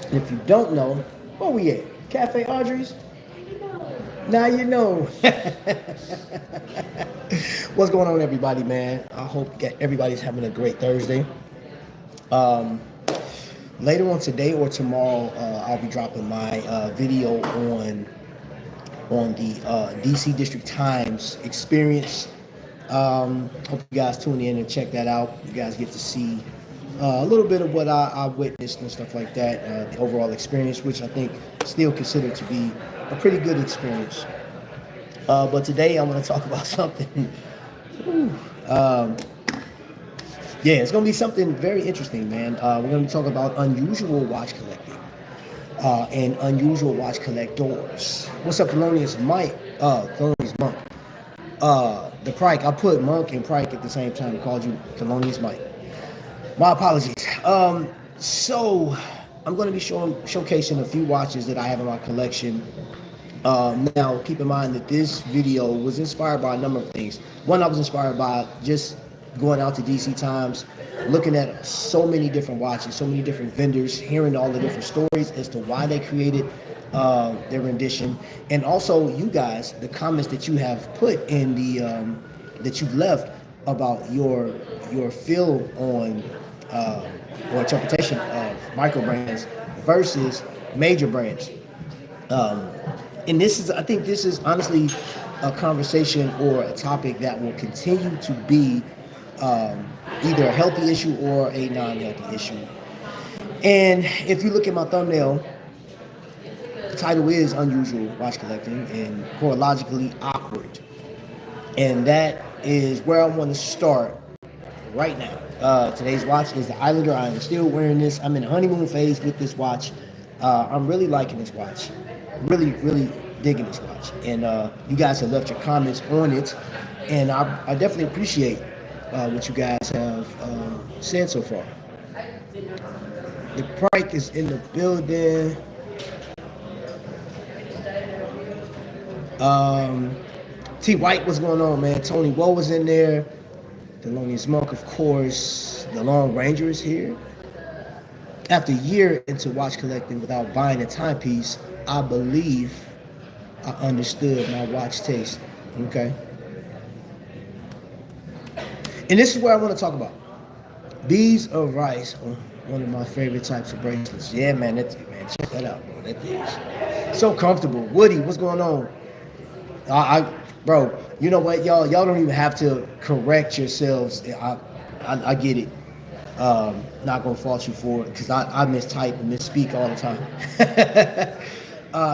And if you don't know, where we at? Cafe Audrey's? Now you know. What's going on, everybody, man? I hope that everybody's having a great Thursday. Um, Later on today or tomorrow, I'll be dropping my video on the DC District Times experience. Hope you guys tune in and check that out. You guys get to see a little bit of what I witnessed and stuff like that. The overall experience, which I think still considered to be a pretty good experience. But today I'm going to talk about something. um, yeah, it's going to be something very interesting, man. We're going to talk about unusual watch collecting and unusual watch collectors. What's up, Thelonious Mike? Thelonious Monk. The Prike. I put Monk and Prike at the same time. I called you Thelonious Mike. My apologies. So I'm going to be showcasing a few watches that I have in my collection. Now, keep in mind that this video was inspired by a number of things. One, I was inspired by just going out to DC Times, looking at so many different watches, so many different vendors, hearing all the different stories as to why they created their rendition, and also you guys, the comments that you have put in the that you've left about your feel on or interpretation of micro brands versus major brands. And this is, I think this is honestly a conversation or a topic that will continue to be either a healthy issue or a non-healthy issue. And if you look at my thumbnail, the title is Unusual Watch Collecting and Chronologically Awkward. And that is where I want to start right now. Today's watch is the Islander. I am still wearing this. I'm in a honeymoon phase with this watch. I'm really liking this watch. Really, really digging this watch. And you guys have left your comments on it. And I definitely appreciate what you guys have said so far. The Prike is in the building. T. White, what's going on, man? Tony Woe was in there. Thelonious Monk, of course. The Long Ranger is here. After a year into watch collecting without buying a timepiece, I believe I understood my watch taste. Okay. And this is where I want to talk about. Beads of rice are one of my favorite types of bracelets. Yeah, man, check that out, bro. That is so comfortable. Woody, what's going on? Bro, you know what, y'all don't even have to correct yourselves. I get it. Not gonna fault you for it because I mistype and misspeak all the time.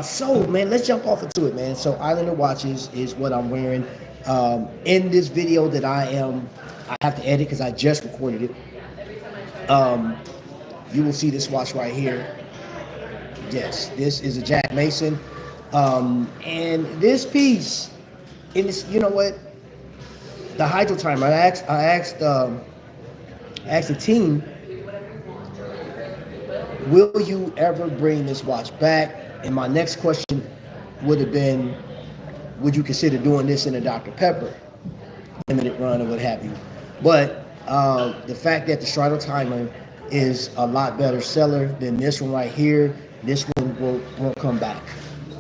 So man, let's jump off into it, man. So Islander watches is what I'm wearing. In this video that I have to edit because I just recorded it. You will see this watch right here. Yes, this is a Jack Mason. And this piece, in this, you know what? The hydro timer. I asked the team, will you ever bring this watch back? And my next question would have been, would you consider doing this in a Dr. Pepper limited run or what have you? But the fact that the Strato timer is a lot better seller than this one right here, this one won't come back,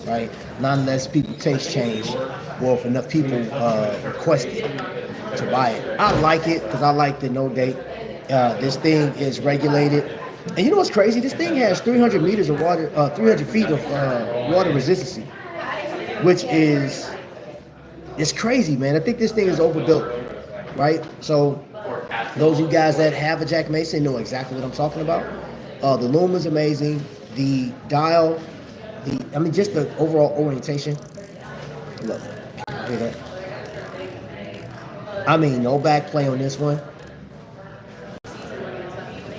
right? Not unless people taste change or if enough people request it to buy it. I like it because I like the no date. This thing is regulated. And you know what's crazy? This thing has 300 meters of water, 300 feet of water resistance, which it's crazy, man. I think this thing is overbuilt, right? So those of you guys that have a Jack Mason know exactly what I'm talking about. The loom is amazing. The dial, just the overall orientation. Look, hear that? No back play on this one.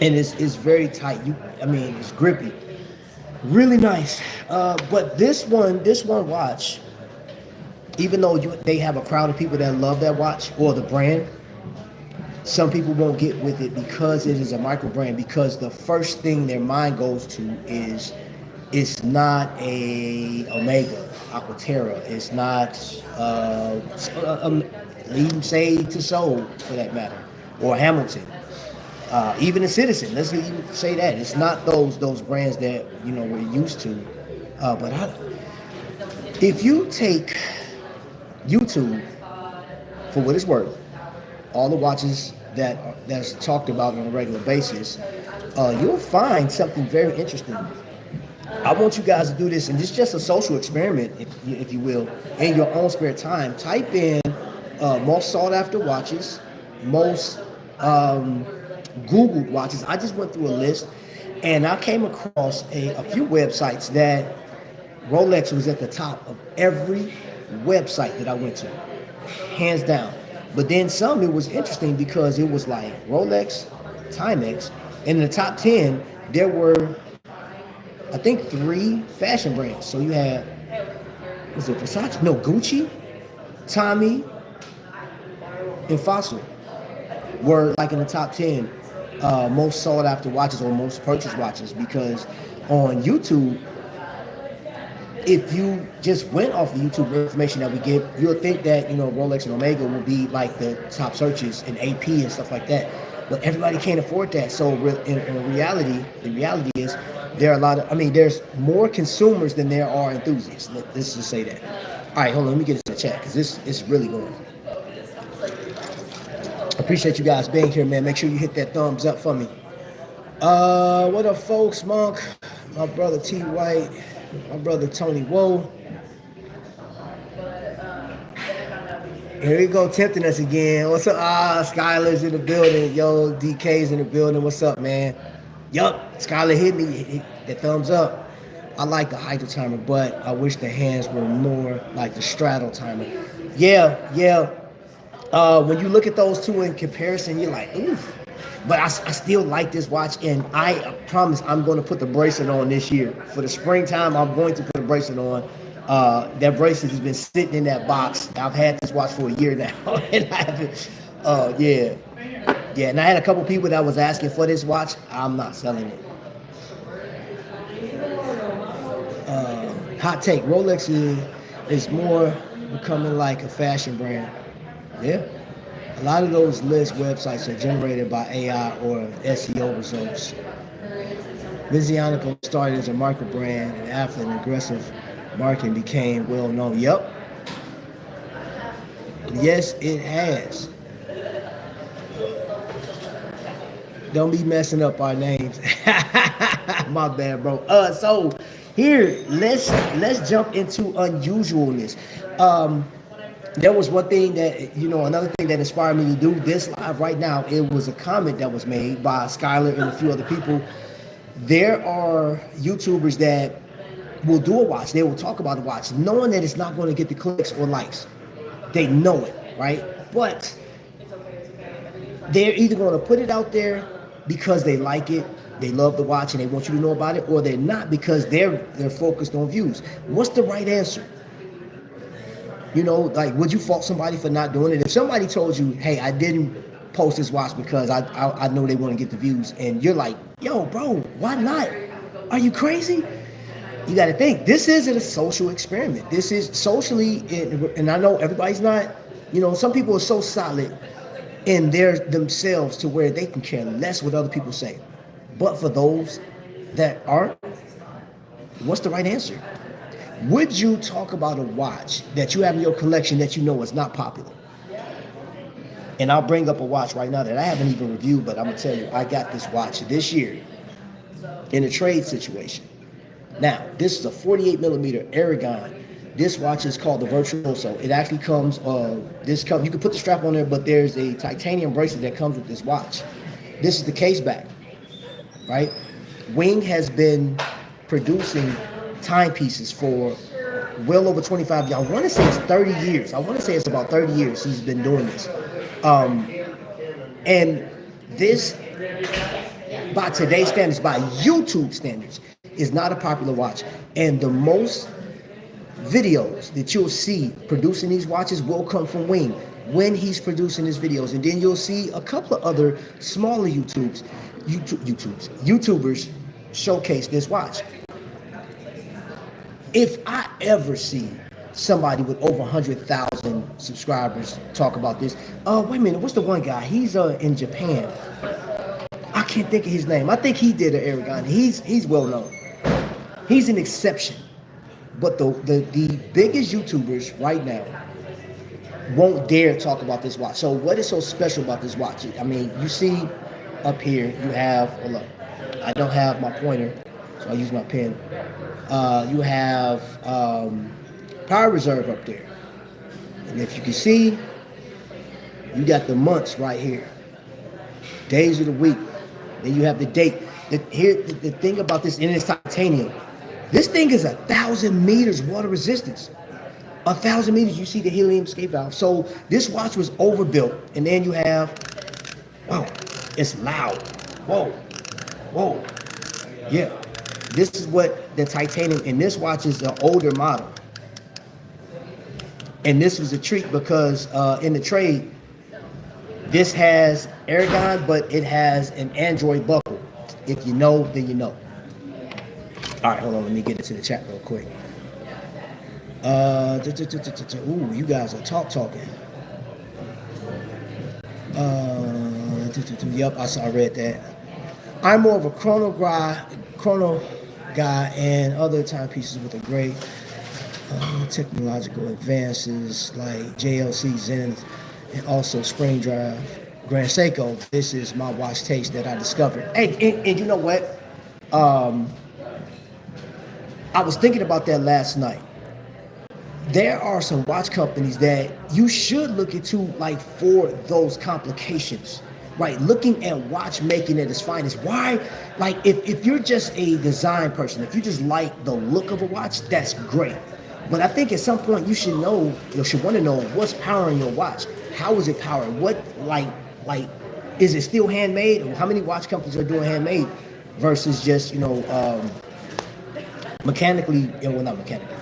And it's very tight. It's grippy. Really nice. But this one watch, even though they have a crowd of people that love that watch or the brand, some people won't get with it because it is a micro brand, because the first thing their mind goes to is it's not a Omega, Aquaterra. It's not even say Tissot for that matter, or Hamilton. Even a Citizen, let's even say that it's not those brands that we're used to. If you take YouTube for what it's worth, all the watches that's talked about on a regular basis, you'll find something very interesting. I want you guys to do this, and this is just a social experiment, if you will, in your own spare time. Type in most sought after watches, most Googled watches. I just went through a list, and I came across a few websites that Rolex was at the top of every website that I went to, hands down. But then some, it was interesting because it was like Rolex, Timex, and in the top 10, there were, I think, 3 fashion brands. So you had, was it Versace? No, Gucci, Tommy, and Fossil were like in the top 10 most sought after watches or most purchased watches, because on YouTube, if you just went off the YouTube information that we give, you'll think that Rolex and Omega will be like the top searches in AP and stuff like that. But everybody can't afford that. So in reality, the reality is there are there's more consumers than there are enthusiasts. Let's just say that. All right, hold on, let me get this in the chat because this is really going. Appreciate you guys being here, man. Make sure you hit that thumbs up for me. What up, folks? Monk, my brother T. White, my brother Tony Woe. Here we go, tempting us again. What's up? Skylar's in the building. Yo, DK's in the building. What's up, man? Yup, Skylar hit me. Hit that thumbs up. I like the hydro timer, but I wish the hands were more like the straddle timer. Yeah. When you look at those two in comparison, you're like, oof. But I still like this watch, and I promise I'm going to put the bracelet on this year. For the springtime, I'm going to put a bracelet on. That bracelet has been sitting in that box. I've had this watch for a year now, and I haven't. Yeah. And I had a couple people that was asking for this watch. I'm not selling it. Hot take: Rolex is more becoming like a fashion brand. Yeah. A lot of those list websites are generated by AI or SEO results. Vizionico started as a micro brand, and after an aggressive marketing became well known. Yep. Yes, it has. Don't be messing up our names. My bad, bro. So here, let's jump into unusualness. There was one thing that, another thing that inspired me to do this live right now. It was a comment that was made by Skylar and a few other people. There are YouTubers that will do a watch. They will talk about a watch, knowing that it's not going to get the clicks or likes. They know it, right? But they're either going to put it out there because they like it, they love the watch, and they want you to know about it, or they're not because they're focused on views. What's the right answer? Like, would you fault somebody for not doing it? If somebody told you, hey, I didn't post this watch because I know they want to get the views, and you're like, yo, bro, why not? Are you crazy? You got to think, this isn't a social experiment. This is socially, and I know everybody's not, some people are so solid in themselves to where they can care less what other people say. But for those that aren't, what's the right answer? Would you talk about a watch that you have in your collection that you know is not popular? And I'll bring up a watch right now that I haven't even reviewed, but I'm going to tell you, I got this watch this year in a trade situation. Now, this is a 48 millimeter Aragon. This watch is called the Virtuoso. It actually comes, you can put the strap on there, but there's a titanium bracelet that comes with this watch. This is the case back, right? Wing has been producing timepieces for well over 25 years. I want to say it's 30 years. I want to say it's about 30 years he's been doing this. And this, by today's standards, by YouTube standards, is not a popular watch. And the most videos that you'll see producing these watches will come from Wing when he's producing his videos. And then you'll see a couple of other smaller YouTubers showcase this watch. If I ever see somebody with over 100,000 subscribers talk about this, wait a minute, what's the one guy? He's in Japan. can't think of his name. I think he did an Aragon. He's well known. He's an exception. But the biggest YouTubers right now won't dare talk about this watch. So what is so special about this watch? I mean, you see up here, you have, hold up, I don't have my pointer, so I use my pen. You have power reserve up there. And if you can see, you got the months right here. Days of the week. Then you have the date. The thing about this, and it's titanium. This thing is 1,000 meters water resistance. 1,000 meters, you see the helium escape valve. So this watch was overbuilt. And then you have, whoa, it's loud. Whoa, whoa. Yeah, this is what the titanium, and this watch is the older model. And this was a treat because in the trade, this has Aragon, but it has an Android buckle. If you know, then you know. All right, hold on, let me get into the chat real quick. Ooh, you guys are talking. Yep, I read that. I'm more of a chrono guy, and other timepieces with a great technological advances like JLC Zenith and also Spring Drive Grand Seiko. This is my watch taste that I discovered. And you know what? I was thinking about that last night. There are some watch companies that you should look into, like, for those complications, right? Looking at watchmaking at its finest. Why? Like, if you're just a design person, if you just like the look of a watch, that's great. But I think at some point you should know, you should want to know what's powering your watch. How is it powered? What, like, is it still handmade? Or how many watch companies are doing handmade versus just, mechanically, well, not mechanically,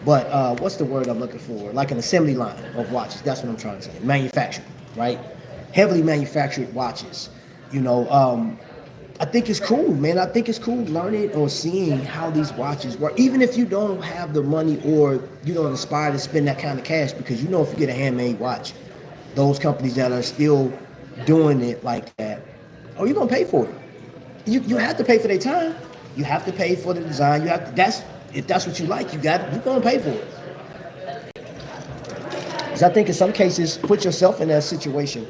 but what's the word I'm looking for? Like an assembly line of watches. That's what I'm trying to say. Manufactured, right? Heavily manufactured watches. I think it's cool, man. I think it's cool learning or seeing how these watches work. Even if you don't have the money or you don't aspire to spend that kind of cash, because if you get a handmade watch, those companies that are still doing it like that, you're gonna pay for it. You have to pay for their time. You have to pay for the design. If that's what you like, you're gonna pay for it. Because I think in some cases, put yourself in that situation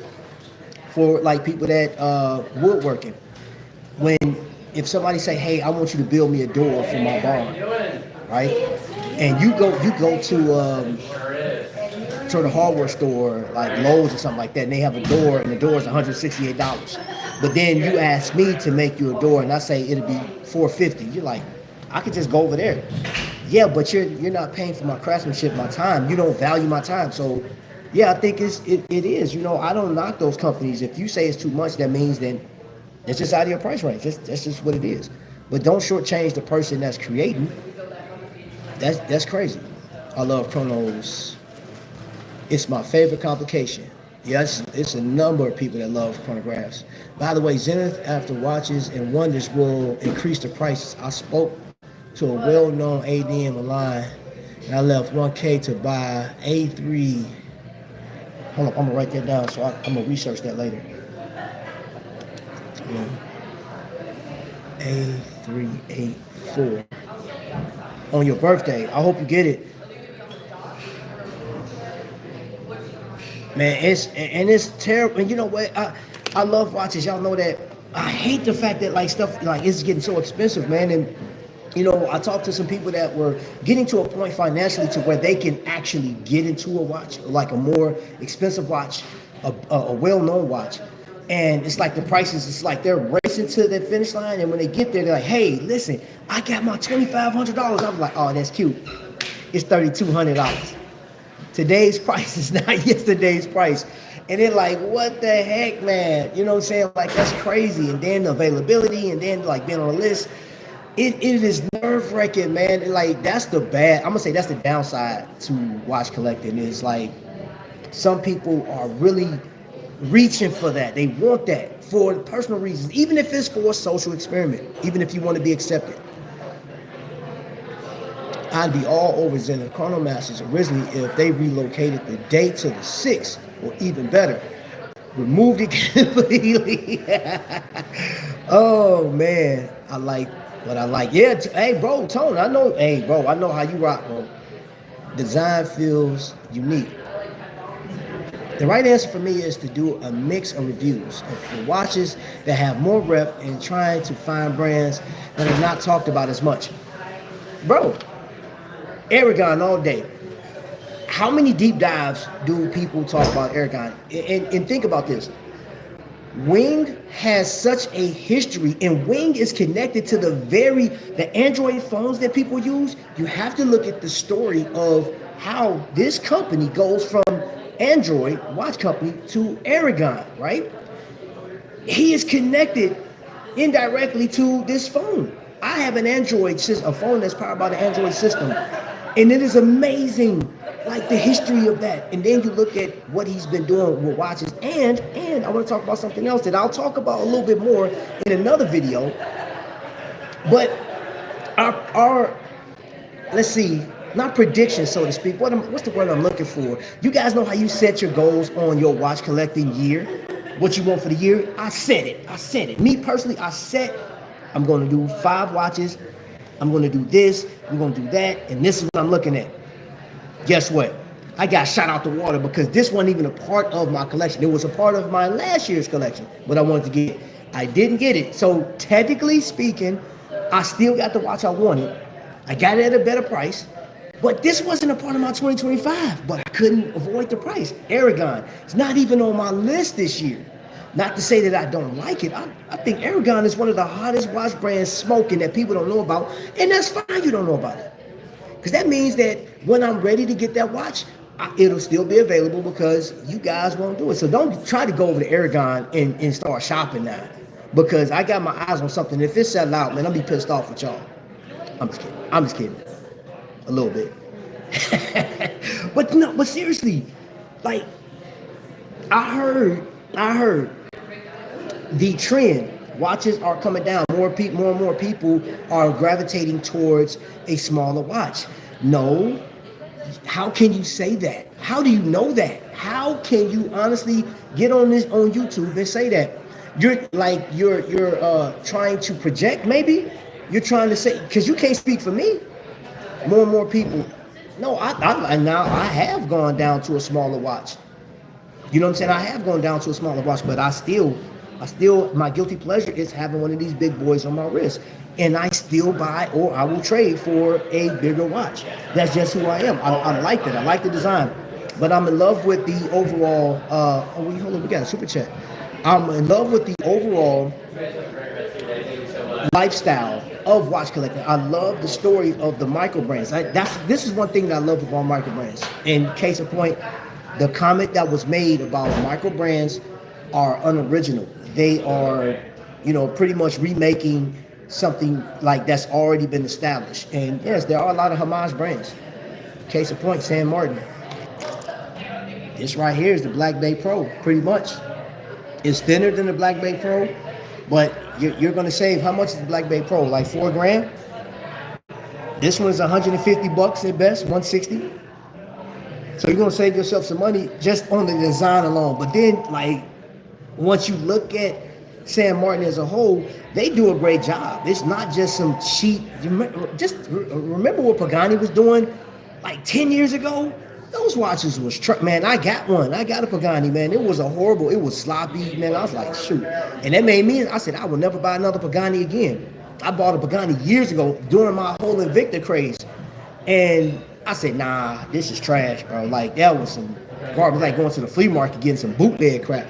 for like people that woodworking. If somebody say, hey, I want you to build me a door for my barn, right? And you go to the hardware store like Lowe's or something like that, and they have a door, and the door is $168. But then you ask me to make you a door, and I say it'll be $450. You're like, I could just go over there. Yeah, but you're not paying for my craftsmanship, my time. You don't value my time. So yeah, I think it is. I don't knock those companies. If you say it's too much, that means then it's just out of your price range. That's just what it is. But don't shortchange the person that's creating. That's crazy. I love chronos. It's my favorite complication. Yes, it's a number of people that love chronographs. By the way, Zenith after watches and wonders will increase the prices. I spoke to a well-known AD in Milan, and I left $1K to buy A3. Hold up, I'm gonna write that down, so I'm gonna research that later. A384 on your birthday. I hope you get it. Man, it's terrible. And you know what? I love watches. Y'all know that. I hate the fact that stuff it's getting so expensive, man. And I talked to some people that were getting to a point financially to where they can actually get into a watch, like a more expensive watch, a well-known watch. And it's like the prices, it's like they're racing to the finish line. And when they get there, they're like, hey, listen, I got my $2,500. I was like, oh, that's cute. It's $3,200. Today's price is not yesterday's price. And they're like, what the heck, man? You know what I'm saying? Like, that's crazy. And then the availability, and then being on a list. It is nerve-wracking, man. That's the I'm gonna say that's the downside to watch collecting, is some people are really reaching for that. They want that for personal reasons, even if it's for a social experiment, even if you want to be accepted. I'd be all over Zenith Chronomasters originally if they relocated the date to the 6th, or even better, removed it completely. Oh man, I like what I like. Yeah, hey bro, Tone, I know. Hey bro, I know how you rock, bro. Design feels unique. The right answer for me is to do a mix of reviews of watches that have more rep and trying to find brands that are not talked about as much. Bro, Aragon all day. How many deep dives do people talk about Aragon? And think about this. Wing has such a history, and Wing is connected to the Android phones that people use. You have to look at the story of how this company goes from Android watch company to Aragon, right? He is connected indirectly to this phone. I have an Android system, a phone that's powered by the Android system, and it is amazing, like the history of that. And then you look at what he's been doing with watches, and I want to talk about something else that I'll talk about a little bit more in another video. But our let's see, not prediction, so to speak. What's the word I'm looking for? You guys know how you set your goals on your watch collecting year, what you want for the year. I said it. Me personally, I'm going to do 5 watches. I'm going to do this. I'm going to do that. And this is what I'm looking at. Guess what? I got shot out the water because this wasn't even a part of my collection. It was a part of my last year's collection, but I wanted to get it. I didn't get it. So technically speaking, I still got the watch I wanted. I got it at a better price. But this wasn't a part of my 2025, but I couldn't avoid the price. Aragon, it's not even on my list this year. Not to say that I don't like it. I think Aragon is one of the hottest watch brands smoking that people don't know about. And that's fine you don't know about it. Because that means that when I'm ready to get that watch, it'll still be available because you guys won't do it. So don't try to go over to Aragon and start shopping now. Because I got my eyes on something. If it sell out, man, I'll be pissed off with y'all. I'm just kidding. A little bit. But seriously, like I heard the trend. Watches are coming down. More and more people are gravitating towards a smaller watch. No, how can you say that? How do you know that? How can you honestly get on YouTube and say that? You're trying to project, maybe? You're trying to say, because you can't speak for me. More and more people. No, I have gone down to a smaller watch. You know what I'm saying? I have gone down to a smaller watch, but I still, my guilty pleasure is having one of these big boys on my wrist. And I still buy or I will trade for a bigger watch. That's just who I am. I like that. I like the design. But I'm in love with the overall, hold on, we got a super chat. I'm in love with the overall lifestyle of watch collecting. I love the story of the micro brands. This is one thing that I love about micro brands. In case of point, the comment that was made about micro brands are unoriginal. They are, pretty much remaking something like that's already been established. And yes, there are a lot of homage brands. Case of point, San Martin. This right here is the Black Bay Pro, pretty much. It's thinner than the Black Bay Pro, but you're going to save, how much is the Black Bay Pro? Like $4,000? This one's $150 at best, 160. So you're going to save yourself some money just on the design alone. But then, like, once you look at San Martin as a whole, they do a great job. It's not just some cheap. Remember what Pagani was doing like 10 years ago? Those watches was man. I got one. I got a Pagani, man. It was it was sloppy, man. I was like, shoot. And that made me, I said, I will never buy another Pagani again. I bought a Pagani years ago during my whole Invicta craze. And I said, nah, this is trash, bro. Like, that was some garbage, like going to the flea market getting some bootleg crap.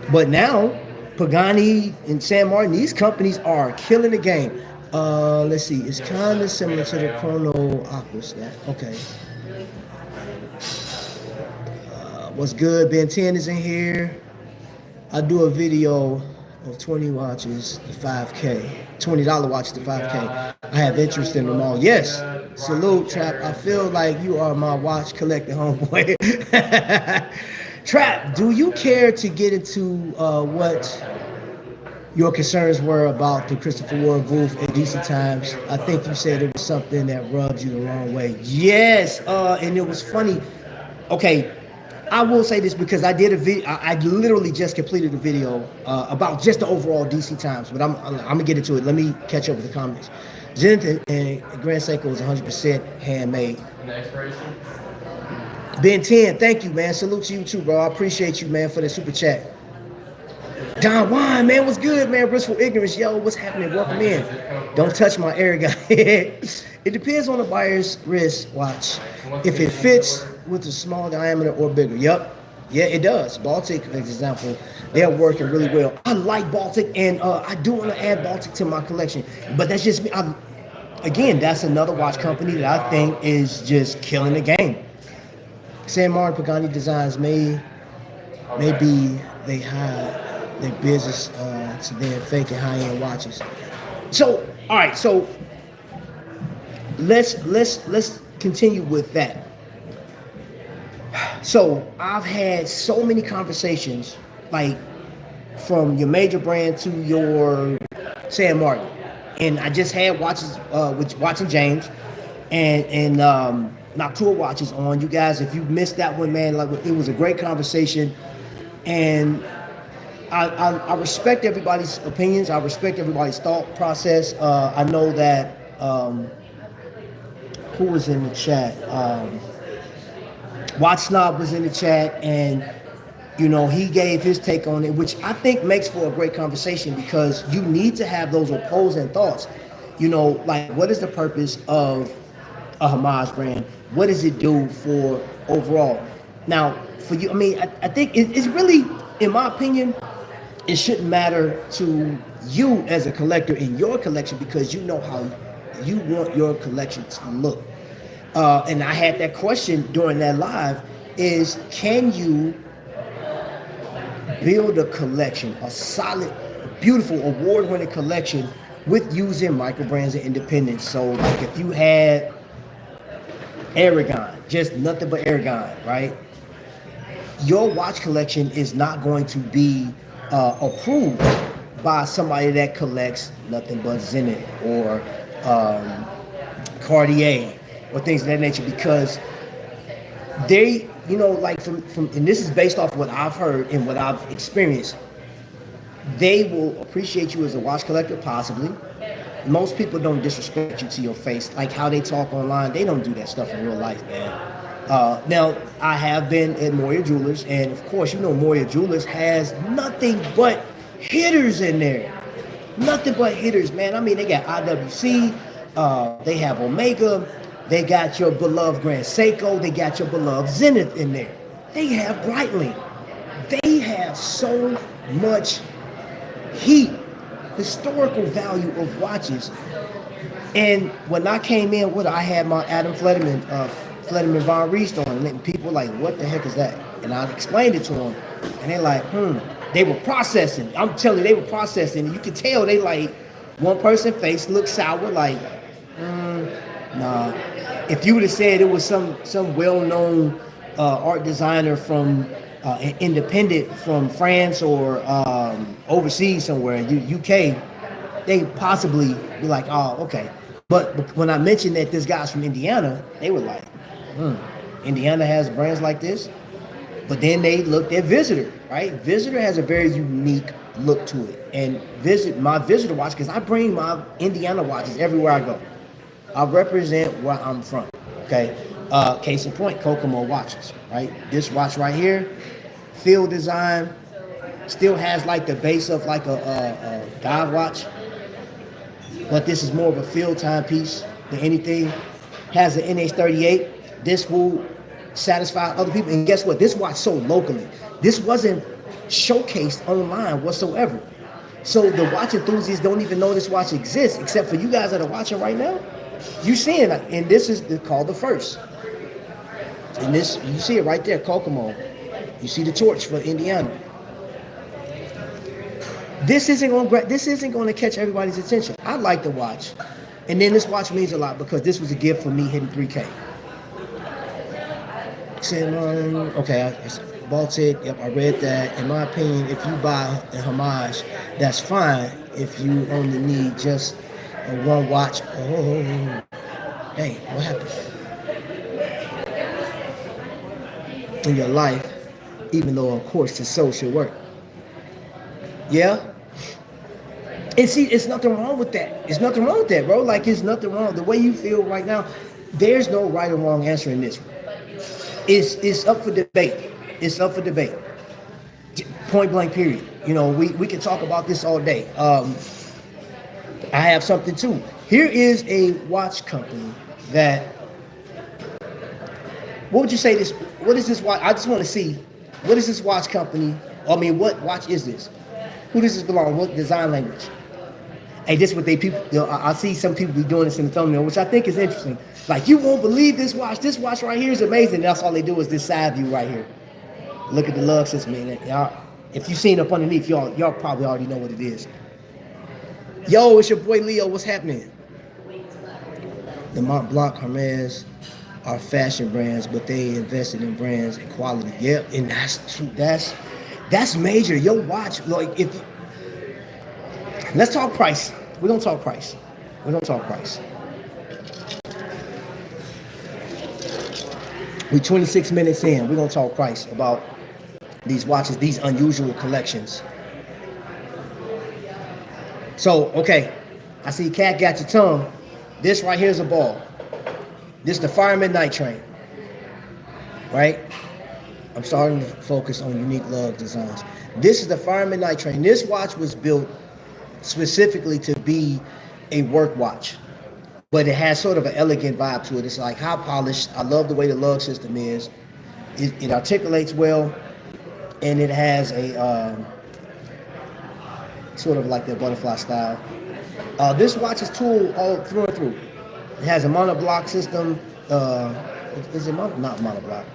But now, Pagani and San Martin, these companies are killing the game. Let's see. It's kind of similar to the Chrono Aqua Snap. Okay. What's good? Ben 10 is in here. I do a video of 20 watches to 5K. $20 watches to 5K. I have interest in them all. Yes. Salute, Trap. I feel like you are my watch collecting homeboy. Trap, do you care to get into what your concerns were about the Christopher Ward booth at decent times? I think you said it was something that rubbed you the wrong way. Yes, and it was funny. Okay, I will say this because I did a video. I literally just completed a video about just the overall DC times, but I'm gonna get into it. Let me catch up with the comments. Zenith and Grand Seiko is 100% handmade. And the expiration? Ben 10, thank you, man. Salute to you too, bro. I appreciate you, man, for the super chat. Don Juan, man, what's good, man? Blissful ignorance, yo, what's happening? Welcome in. Don't touch my arrogant. It depends on the buyer's wrist watch. If it fits with a small diameter or bigger. Yep. Yeah, it does. Baltic, for example, they're working really well. I like Baltic, and I do want to add Baltic to my collection, but that's just me. Again, that's another watch company that I think is just killing the game. San Martin Pagani Designs maybe they hide their business to then faking high-end watches. So, all right, so let's continue with that. So I've had so many conversations, like from your major brand to your San Martin, and I just had watches with watching James and Noctua watches on. You guys, if you missed that one, man, like it was a great conversation, and I respect everybody's opinions. I respect everybody's thought process. I know that who was in the chat? Watch Snob was in the chat, and you know he gave his take on it, which I think makes for a great conversation because you need to have those opposing thoughts. You know, like what is the purpose of a homage brand? What does it do for overall? Now, for you, I mean, I think it's really, in my opinion, it shouldn't matter to you as a collector in your collection because you know how you want your collection to look. And I had that question during that live is, can you build a collection, a solid, beautiful, award-winning collection with using micro brands and independents? So like if you had Aragon, just nothing but Aragon, right? Your watch collection is not going to be approved by somebody that collects nothing but Zenith or Cartier or things of that nature because they, you know, like from and this is based off what I've heard and what I've experienced, they will appreciate you as a watch collector, possibly. Most people don't disrespect you to your face, like how they talk online. They don't do that stuff in real life, man. Now, I have been at Moya Jewelers, and of course, you know Moya Jewelers has nothing but hitters in there. Nothing but hitters, man. I mean, they got IWC, they have Omega, they got your beloved Grand Seiko, they got your beloved Zenith in there. They have Breitling. They have so much heat, historical value of watches. And when I came in with, I had my Adam Fletterman Von Reist on, and people were like, what the heck is that? And I explained it to them, and they're like, They were processing. I'm telling you, they were processing. You could tell they like, one person face looked sour, like, nah. If you would have said it was some well-known art designer from an independent from France or overseas somewhere, UK, they possibly be like, oh, okay. But when I mentioned that this guy's from Indiana, they were like, Indiana has brands like this. But then they looked at Visitor, right? Visitor has a very unique look to it. And my Visitor watch, because I bring my Indiana watches everywhere I go. I represent where I'm from, okay? Case in point, Kokomo watches, right? This watch right here, field design, still has like the base of like a dive watch, but this is more of a field timepiece than anything. Has an NH38. This will satisfy other people. And guess what? This watch sold locally. This wasn't showcased online whatsoever. So the watch enthusiasts don't even know this watch exists, except for you guys that are watching right now. You seeing it, and this is called the First. And this, you see it right there, Kokomo. You see the torch for Indiana. This isn't going to catch everybody's attention. I like the watch, and then this watch means a lot because this was a gift for me hitting 3K. Okay, it's Baltic. Yep, I read that. In my opinion, if you buy a homage, that's fine. If you only need just one watch. Oh, hey, what happened in your life? even though, of course, the soul should work. Yeah. And see, it's nothing wrong with that. It's nothing wrong with that, bro. Like, it's nothing wrong. The way you feel right now, there's no right or wrong answer in this. It's up for debate. It's up for debate. Point blank, period. You know, we can talk about this all day. I have something too. Here is a watch company that, what would you say this, what is this watch? I just want to see, what is this watch company? I mean, what watch is this? Who does this belong? What design language? Hey, this is what they people, you know, I see some people be doing this in the thumbnail, which I think is interesting. Like, you won't believe this watch. This watch right here is amazing. And that's all they do is this side view right here. Look at the lug system, man. Y'all, if you've seen up underneath, y'all probably already know what it is. Yo, it's your boy Leo. What's happening? The Mont Blanc Hermes are fashion brands, but they invested in brands and quality. Yeah, and that's true. That's major. Your watch, like, if let's talk price. We're gonna talk price. We're gonna talk price. We're 26 minutes in. We're gonna talk price about these watches, these unusual collections. So, okay, I see Cat got your tongue. This right here is a ball. This is the Fireman Night Train, right? I'm starting to focus on unique lug designs. This is the Fireman Night Train. This watch was built specifically to be a work watch, but it has sort of an elegant vibe to it. It's like high polished. I love the way the lug system is. It articulates well, and it has a sort of like the butterfly style. This watch is tooled all through and through. It has a monoblock system. Is it not monoblock?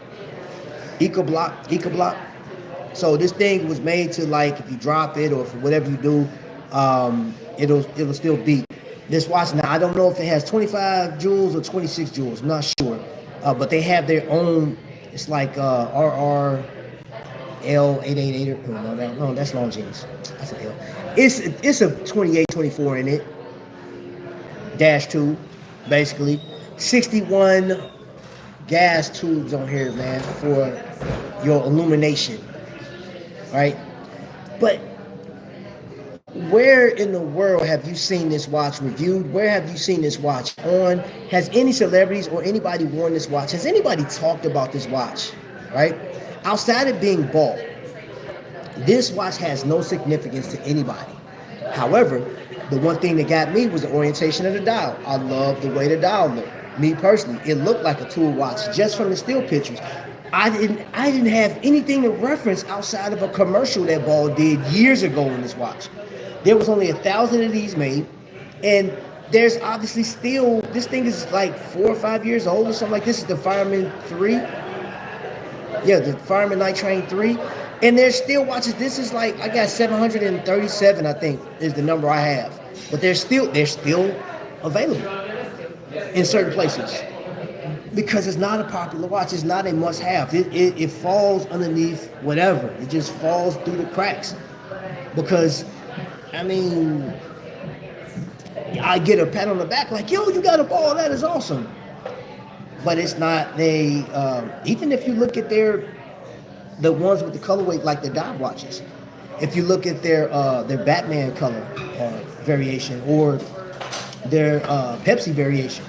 Eco-block. So this thing was made to, like, if you drop it or for whatever you do, it'll still beat. This watch now, I don't know if it has 25 joules or 26 joules. I'm not sure, but they have their own. It's like RR L888. No, that's Longines. That's an L. It's a 28, 24 in it. -2, basically. 61 gas tubes on here, man, for your illumination, right? But where in the world have you seen this watch reviewed? Where have you seen this watch on? Has any celebrities or anybody worn this watch? Has anybody talked about this watch, right? Outside of being bought, this watch has no significance to anybody. However, the one thing that got me was the orientation of the dial. I love the way the dial looked. Me personally, it looked like a tool watch just from the still pictures. I didn't have anything to reference outside of a commercial that Ball did years ago in this watch. There was only 1,000 of these made, and there's obviously still, this thing is like 4 or 5 years old or something like this. Is the Fireman 3. Yeah, the Fireman Night Train 3. And there's still watches. This is like, I got 737, I think, is the number I have. But they're still available in certain places. Because it's not a popular watch. It's not a must-have. It falls underneath whatever. It just falls through the cracks. Because, I mean, I get a pat on the back like, yo, you got a ball. That is awesome. But it's not, even if you look at the ones with the colorway, like the dive watches. If you look at their Batman color variation or their Pepsi variation,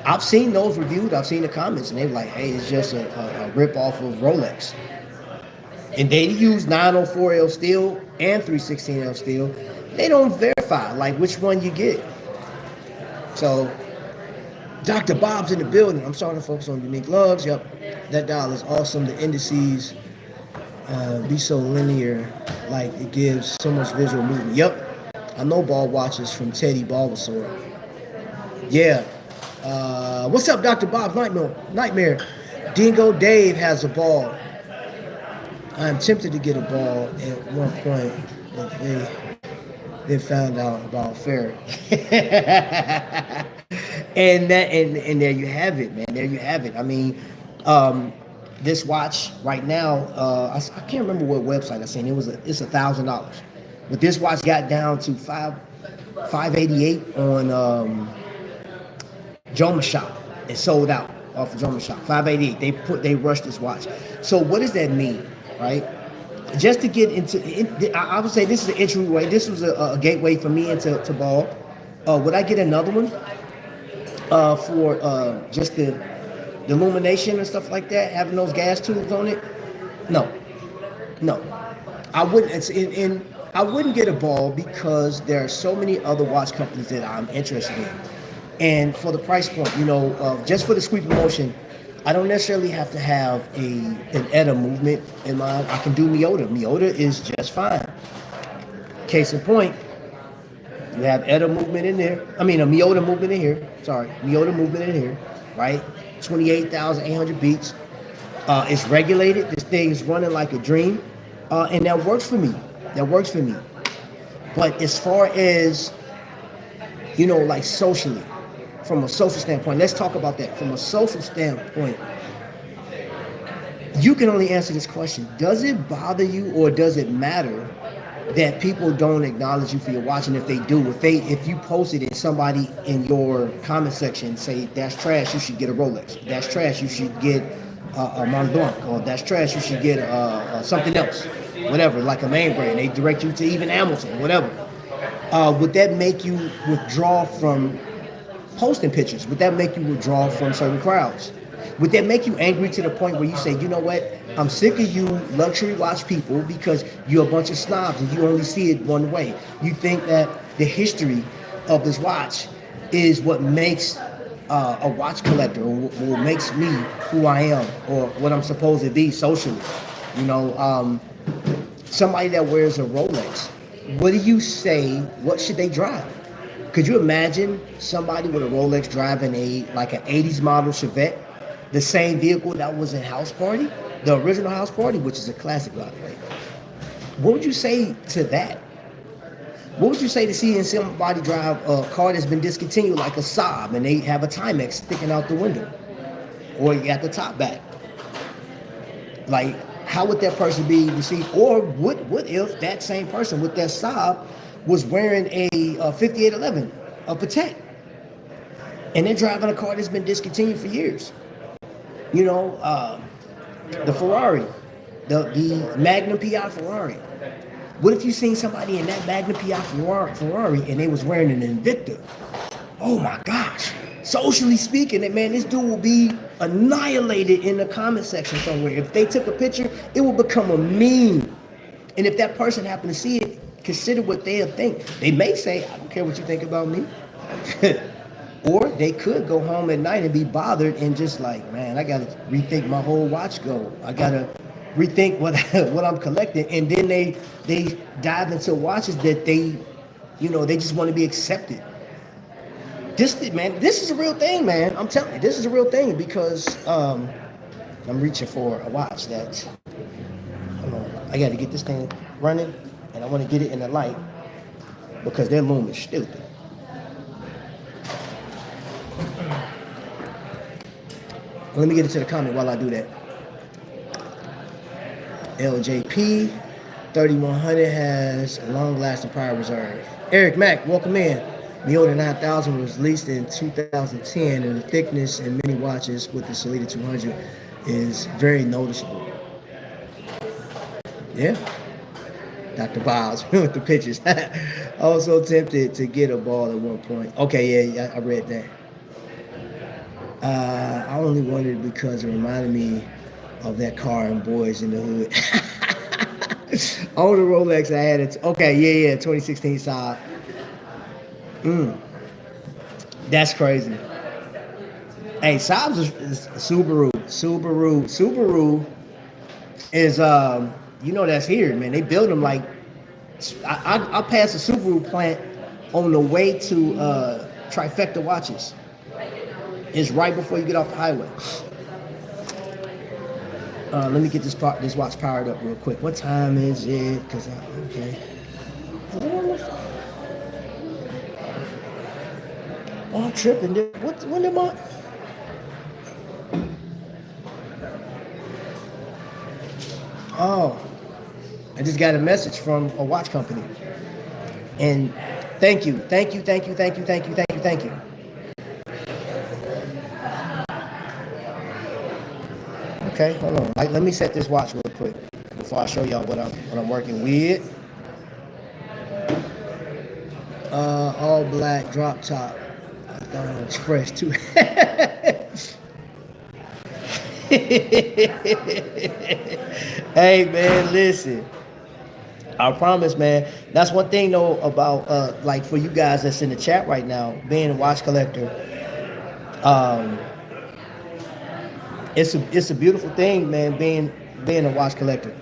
I've seen those reviewed. I've seen the comments, and they're like, "Hey, it's just a rip off of Rolex." And they use 904L steel and 316L steel. They don't verify like which one you get. So, Dr. Bob's in the building. I'm starting to focus on unique lugs. Yep, that dial is awesome. The indices be so linear, like it gives so much visual movement. Yep, I know ball watches from Teddy Bulbasaur. Yeah. What's up, Dr. Bob's Nightmare? Dingo Dave has a ball. I'm tempted to get a ball at one point, but they found out about fair. And there you have it, man. There you have it. I mean, this watch right now, I can't remember what website I seen. It's $1,000, but this watch got down to $588 on Joma Shop. It sold out. off the German shop. 588. They rushed this watch. So what does that mean, right? Just to get into, I would say this is an entryway. This was a gateway for me into ball. Would I get another one for just the illumination and stuff like that, having those gas tubes on it? No, I wouldn't. I wouldn't get a ball because there are so many other watch companies that I'm interested in, and for the price point, just for the sweep motion, I don't necessarily have to have an ETA movement in mind. I can do Miyota. Miyota is just fine. Case in point, you have ETA movement in there. I mean, a Miyota movement in here. Sorry, Miyota movement in here, right? 28,800 beats. It's regulated. This thing is running like a dream, and that works for me. But as far as, like socially, from a social standpoint, let's talk about that. From a social standpoint, you can only answer this question. Does it bother you or does it matter that people don't acknowledge you for your watch? And if they do, if you post it and somebody in your comment section say, that's trash, you should get a Rolex. That's trash, you should get a Mont Blanc. Or that's trash, you should get something else. Whatever, like a main brand. They direct you to even Hamilton, whatever. Would that make you withdraw from posting pictures? Would that make you withdraw from certain crowds? Would that make you angry to the point where you say, you know what, I'm sick of you luxury watch people because you're a bunch of snobs and you only see it one way. You think that the history of this watch is what makes a watch collector, or what makes me who I am, or what I'm supposed to be socially. Somebody that wears a Rolex, what do you say, what should they drive? Could you imagine somebody with a Rolex driving an 80s model Chevette, the same vehicle that was in House Party, the original House Party, which is a classic, by the way? What would you say to that? What would you say to seeing somebody drive a car that's been discontinued, like a Saab, and they have a Timex sticking out the window, or you got the top back? Like, how would that person be received? Or what if that same person with that Saab was wearing a 5811, a Patek, and they're driving a car that's been discontinued for years? The Ferrari, the Magnum PI Ferrari. What if you seen somebody in that Magnum PI Ferrari and they was wearing an Invicta? Oh my gosh. Socially speaking, man, this dude will be annihilated in the comment section somewhere. If they took a picture, it will become a meme. And if that person happened to see it, consider what they'll think. They may say, I don't care what you think about me. Or they could go home at night and be bothered and just like, man, I got to rethink my whole watch goal. I got to rethink what I'm collecting. And then they dive into watches that they just want to be accepted. This is a real thing, man. I'm telling you, this is a real thing because I'm reaching for a watch that, I got to get this thing running, and I want to get it in the light because their loom is stupid. Let me get into the comment while I do that. LJP 3100 has a long-lasting power reserve. Eric Mack, welcome in. Miyota 9000 was released in 2010, and the thickness in many watches with the Solita 200 is very noticeable. Yeah. Dr. Biles with the pictures. I was so tempted to get a ball at one point. Okay, yeah, I read that. I only wondered because it reminded me of that car in Boys in the Hood. On the Rolex I had it. Okay, yeah, 2016 Saab. That's crazy. Hey, Saab's is Subaru. Subaru is that's here, man. They build them like I passed a Subaru plant on the way to Trifecta Watches. It's right before you get off the highway. Let me get this watch powered up real quick. What time is it? Okay. Oh, I'm tripping. When am I? Oh, I just got a message from a watch company. And thank you. Okay, hold on. Like, let me set this watch real quick before I show y'all what I'm working with. All black drop top. I thought it was fresh too. Hey man, listen. I promise, man. That's one thing though about like for you guys that's in the chat right now, being a watch collector. It's a beautiful thing, man. Being a watch collector,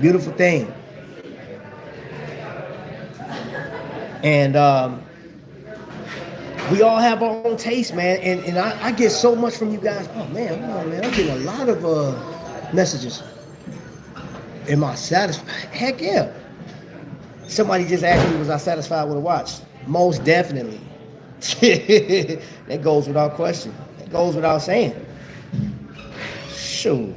beautiful thing. And we all have our own taste, man. And I get so much from you guys. Oh man, hold on, man. I'm getting a lot of messages. Am I satisfied? Heck yeah. Somebody just asked me, was I satisfied with a watch? Most definitely. That goes without question. That goes without saying. Shoot.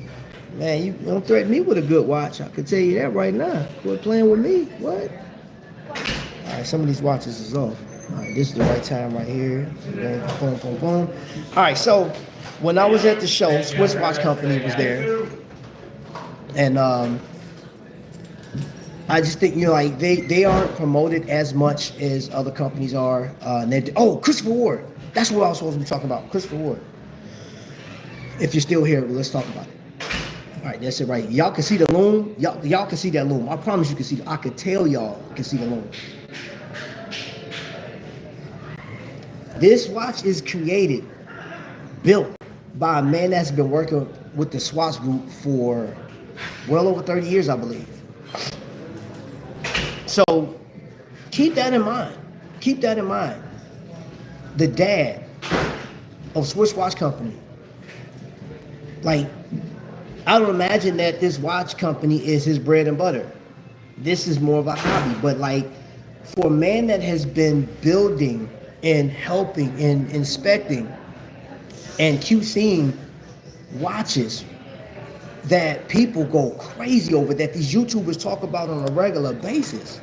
Man, you don't threaten me with a good watch. I can tell you that right now. Quit playing with me. What? All right, some of these watches is off. All right, this is the right time right here. Boom, boom, boom. All right, so when I was at the show, Swiss Watch Company was there. And I just think, you know, like they aren't promoted as much as other companies are. Christopher Ward. That's what I was supposed to be talking about. Christopher Ward. If you're still here, let's talk about it. All right, that's it right. Y'all can see the loom. Y'all can see that loom. I promise you can see. I could tell y'all can see the loom. This watch is built by a man that's been working with the Swatch Group for well over 30 years, I believe. So keep that in mind. Keep that in mind. The dad of Swiss Watch Company. Like, I don't imagine that this watch company is his bread and butter. This is more of a hobby. But like, for a man that has been building and helping and inspecting and QCing watches that people go crazy over, that these YouTubers talk about on a regular basis.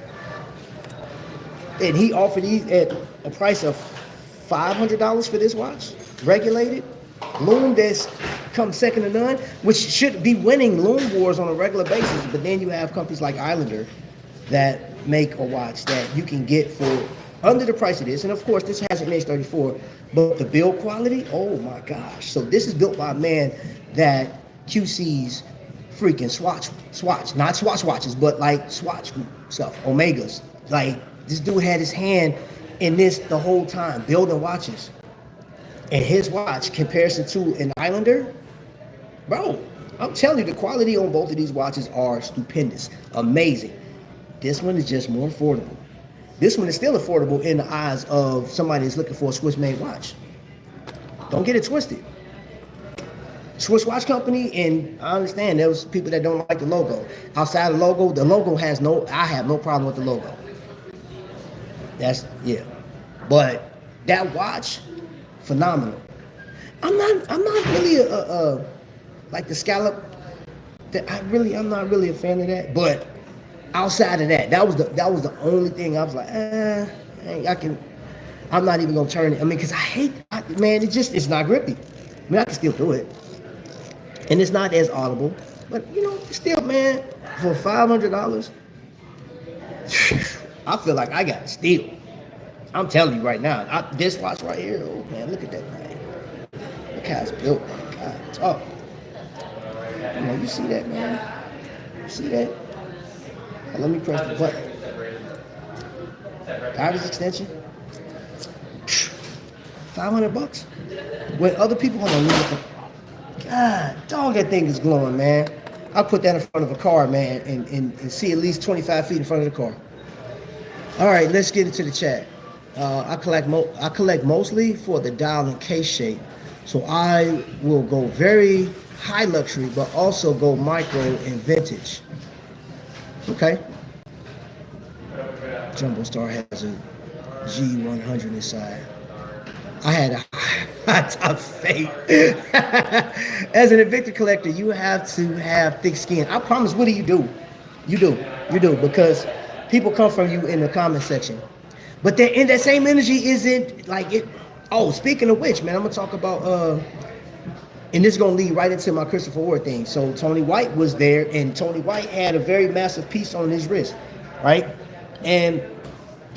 And he offered these at a price of $500 for this watch, regulated, loom that's come second to none, which should be winning loom wars on a regular basis. But then you have companies like Islander that make a watch that you can get for under the price it is. And of course, this has an H34, but the build quality, oh my gosh. So this is built by a man that QC's freaking Swatch, not Swatch watches, but like Swatch Group stuff, Omegas. Like, this dude had his hand in this the whole time, building watches. And his watch, comparison to an Islander, bro, I'm telling you, the quality on both of these watches are stupendous, amazing. This one is just more affordable. This one is still affordable in the eyes of somebody that's looking for a Swiss-made watch. Don't get it twisted. Swiss Watch Company, and I understand there's people that don't like the logo. Outside the logo has I have no problem with the logo. That's, yeah. But that watch, phenomenal. I'm not really a like the scallop. I'm not really a fan of that. But outside of that, that was the only thing I was like, I'm not even gonna turn it. I mean, because man, it's not grippy. I mean, I can still do it. And it's not as audible, but you know, still, man, for $500, I feel like I got to steal. I'm telling you right now, this watch right here, oh man, look at that thing. Look how it's built, man. God, you know, you see that, man? You see that? Now, let me press the button. Iris extension, $500. When other people want to leave, God, dog, that thing is glowing, man. I'll put that in front of a car, man, and see at least 25 feet in front of the car. All right, let's get into the chat. I collect mostly for the dial and case shape. So I will go very high luxury, but also go micro and vintage. Okay. Jumbo Star has a G100 inside. I had a high top fate. As an Invicta collector, you have to have thick skin. I promise, what do? You do, because people come from you in the comment section. But then in that same energy isn't like it. Oh, speaking of which, man, I'm gonna talk about And this is gonna lead right into my Christopher Ward thing. So Tony White was there, and Tony White had a very massive piece on his wrist, right? And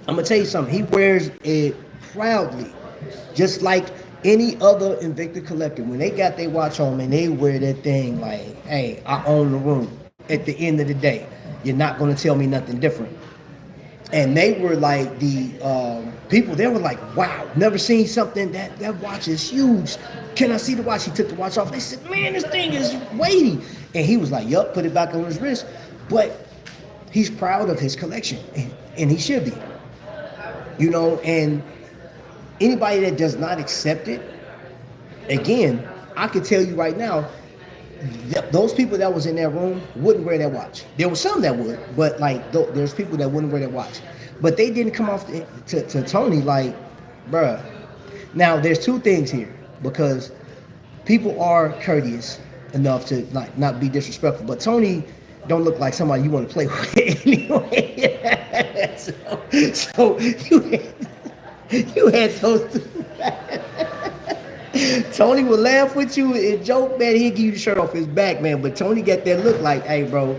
I'm gonna tell you something. He wears it proudly, just like any other Invicta collector. When they got their watch on, and they wear that thing like, "Hey, I own the room." At the end of the day, you're not gonna tell me nothing different. And they were like the people. They were like, "Wow, never seen something that watch is huge. Can I see the watch?" He took the watch off. They said, "Man, this thing is weighty." And he was like, "Yup," put it back on his wrist. But he's proud of his collection, and he should be. You know, and anybody that does not accept it, again, I can tell you right now, those people that was in that room wouldn't wear that watch. There were some that would, but like there's people that wouldn't wear that watch. But they didn't come off to Tony like, bruh. Now there's two things here, because people are courteous enough to like not be disrespectful, but Tony don't look like somebody you want to play with anyway. so you had those two. Tony will laugh with you and joke, man. He'll give you the shirt off his back, man. But Tony got that look like, "Hey, bro,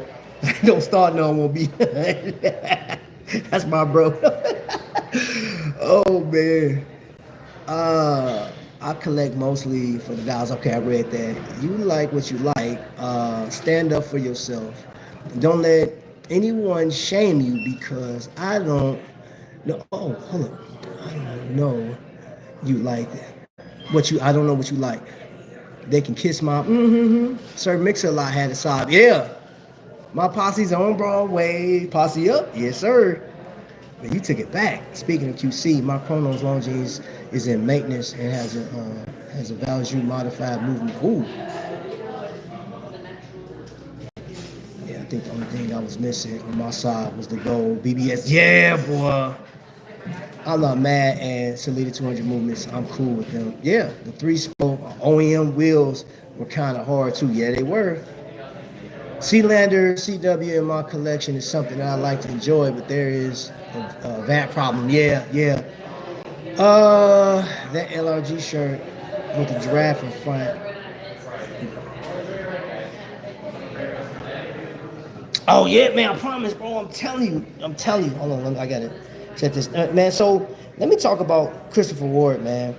don't start no one be." That's my bro. Oh man. I collect mostly for the dollars. Okay, I read that. You like what you like. Stand up for yourself. Don't let anyone shame you, because I don't know. Oh, hold on. I don't know you like that. I don't know what you like. They can kiss my Sir Mix-a-Lot had a sob. Yeah. My posse's on Broadway. Posse up. Yes, sir. But you took it back. Speaking of QC, my Chronos Longines is in maintenance and has a Valjoux modified movement. Ooh. Yeah, I think the only thing I was missing on my side was the gold BBS. Yeah, boy. I'm not mad at Salida 200 movements. I'm cool with them. Yeah, the 3-spoke OEM wheels were kind of hard too. Yeah, they were. Sealander CW in my collection is something that I like to enjoy, but there is a VAT problem. Yeah. That LRG shirt with the giraffe in front. Oh yeah, man, I promise, bro. I'm telling you. Hold on, I got it. Check this, man. So let me talk about Christopher Ward, man.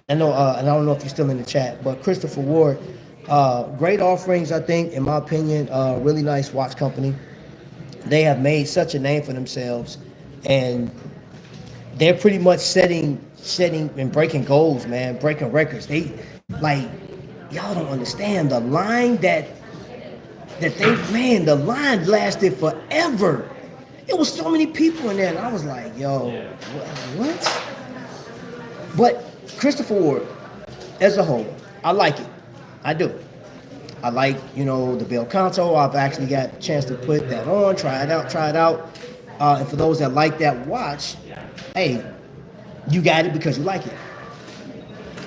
I know, and I don't know if you're still in the chat, but Christopher Ward, great offerings, I think, in my opinion. Really nice watch company. They have made such a name for themselves, and they're pretty much setting and breaking goals, man, breaking records. They like, y'all don't understand the line the line lasted forever. It was so many people in there, and I was like, yo, what? But Christopher Ward, as a whole, I like it. I do. I like, the Bel Canto. I've actually got a chance to put that on, try it out. And for those that like that watch, hey, you got it because you like it.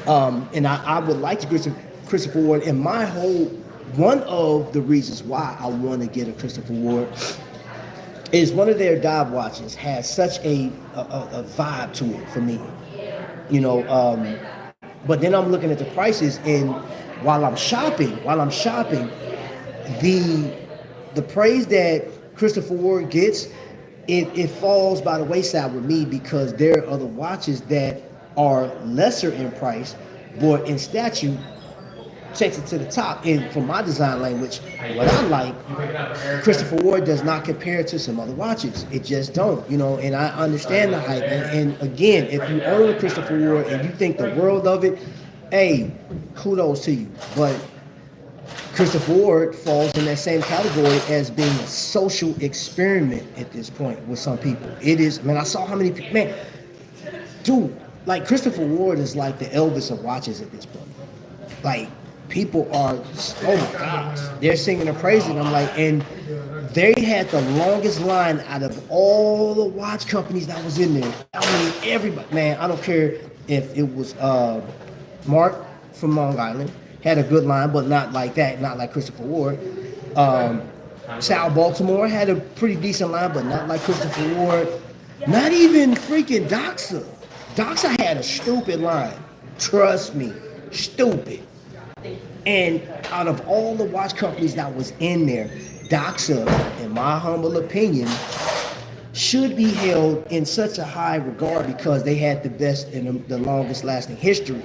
And I would like to get Christopher Ward. And one of the reasons why I want to get a Christopher Ward is one of their dive watches has such a vibe to it for me, but then I'm looking at the prices, and while I'm shopping, the praise that Christopher Ward gets, it falls by the wayside with me, because there are other watches that are lesser in price, but in statue takes it to the top. And for my design language, what I like, Christopher Ward does not compare to some other watches. It just don't, and I understand the hype. And again, if you own a Christopher Ward and you think the world of it, hey, kudos to you. But Christopher Ward falls in that same category as being a social experiment at this point with some people. It is, man, I saw how many people, man, dude, like Christopher Ward is like the Elvis of watches at this point. Like, people are, oh my gosh, they're singing and praising. I'm like, and they had the longest line out of all the watch companies that was in there. I mean, everybody, man, I don't care if it was Mark from Long Island, had a good line, but not like that, not like Christopher Ward. Sal Baltimore had a pretty decent line, but not like Christopher Ward. Not even freaking Doxa. Doxa had a stupid line. Trust me, stupid. And out of all the watch companies that was in there, Doxa, in my humble opinion, should be held in such a high regard because they had the best and the longest lasting history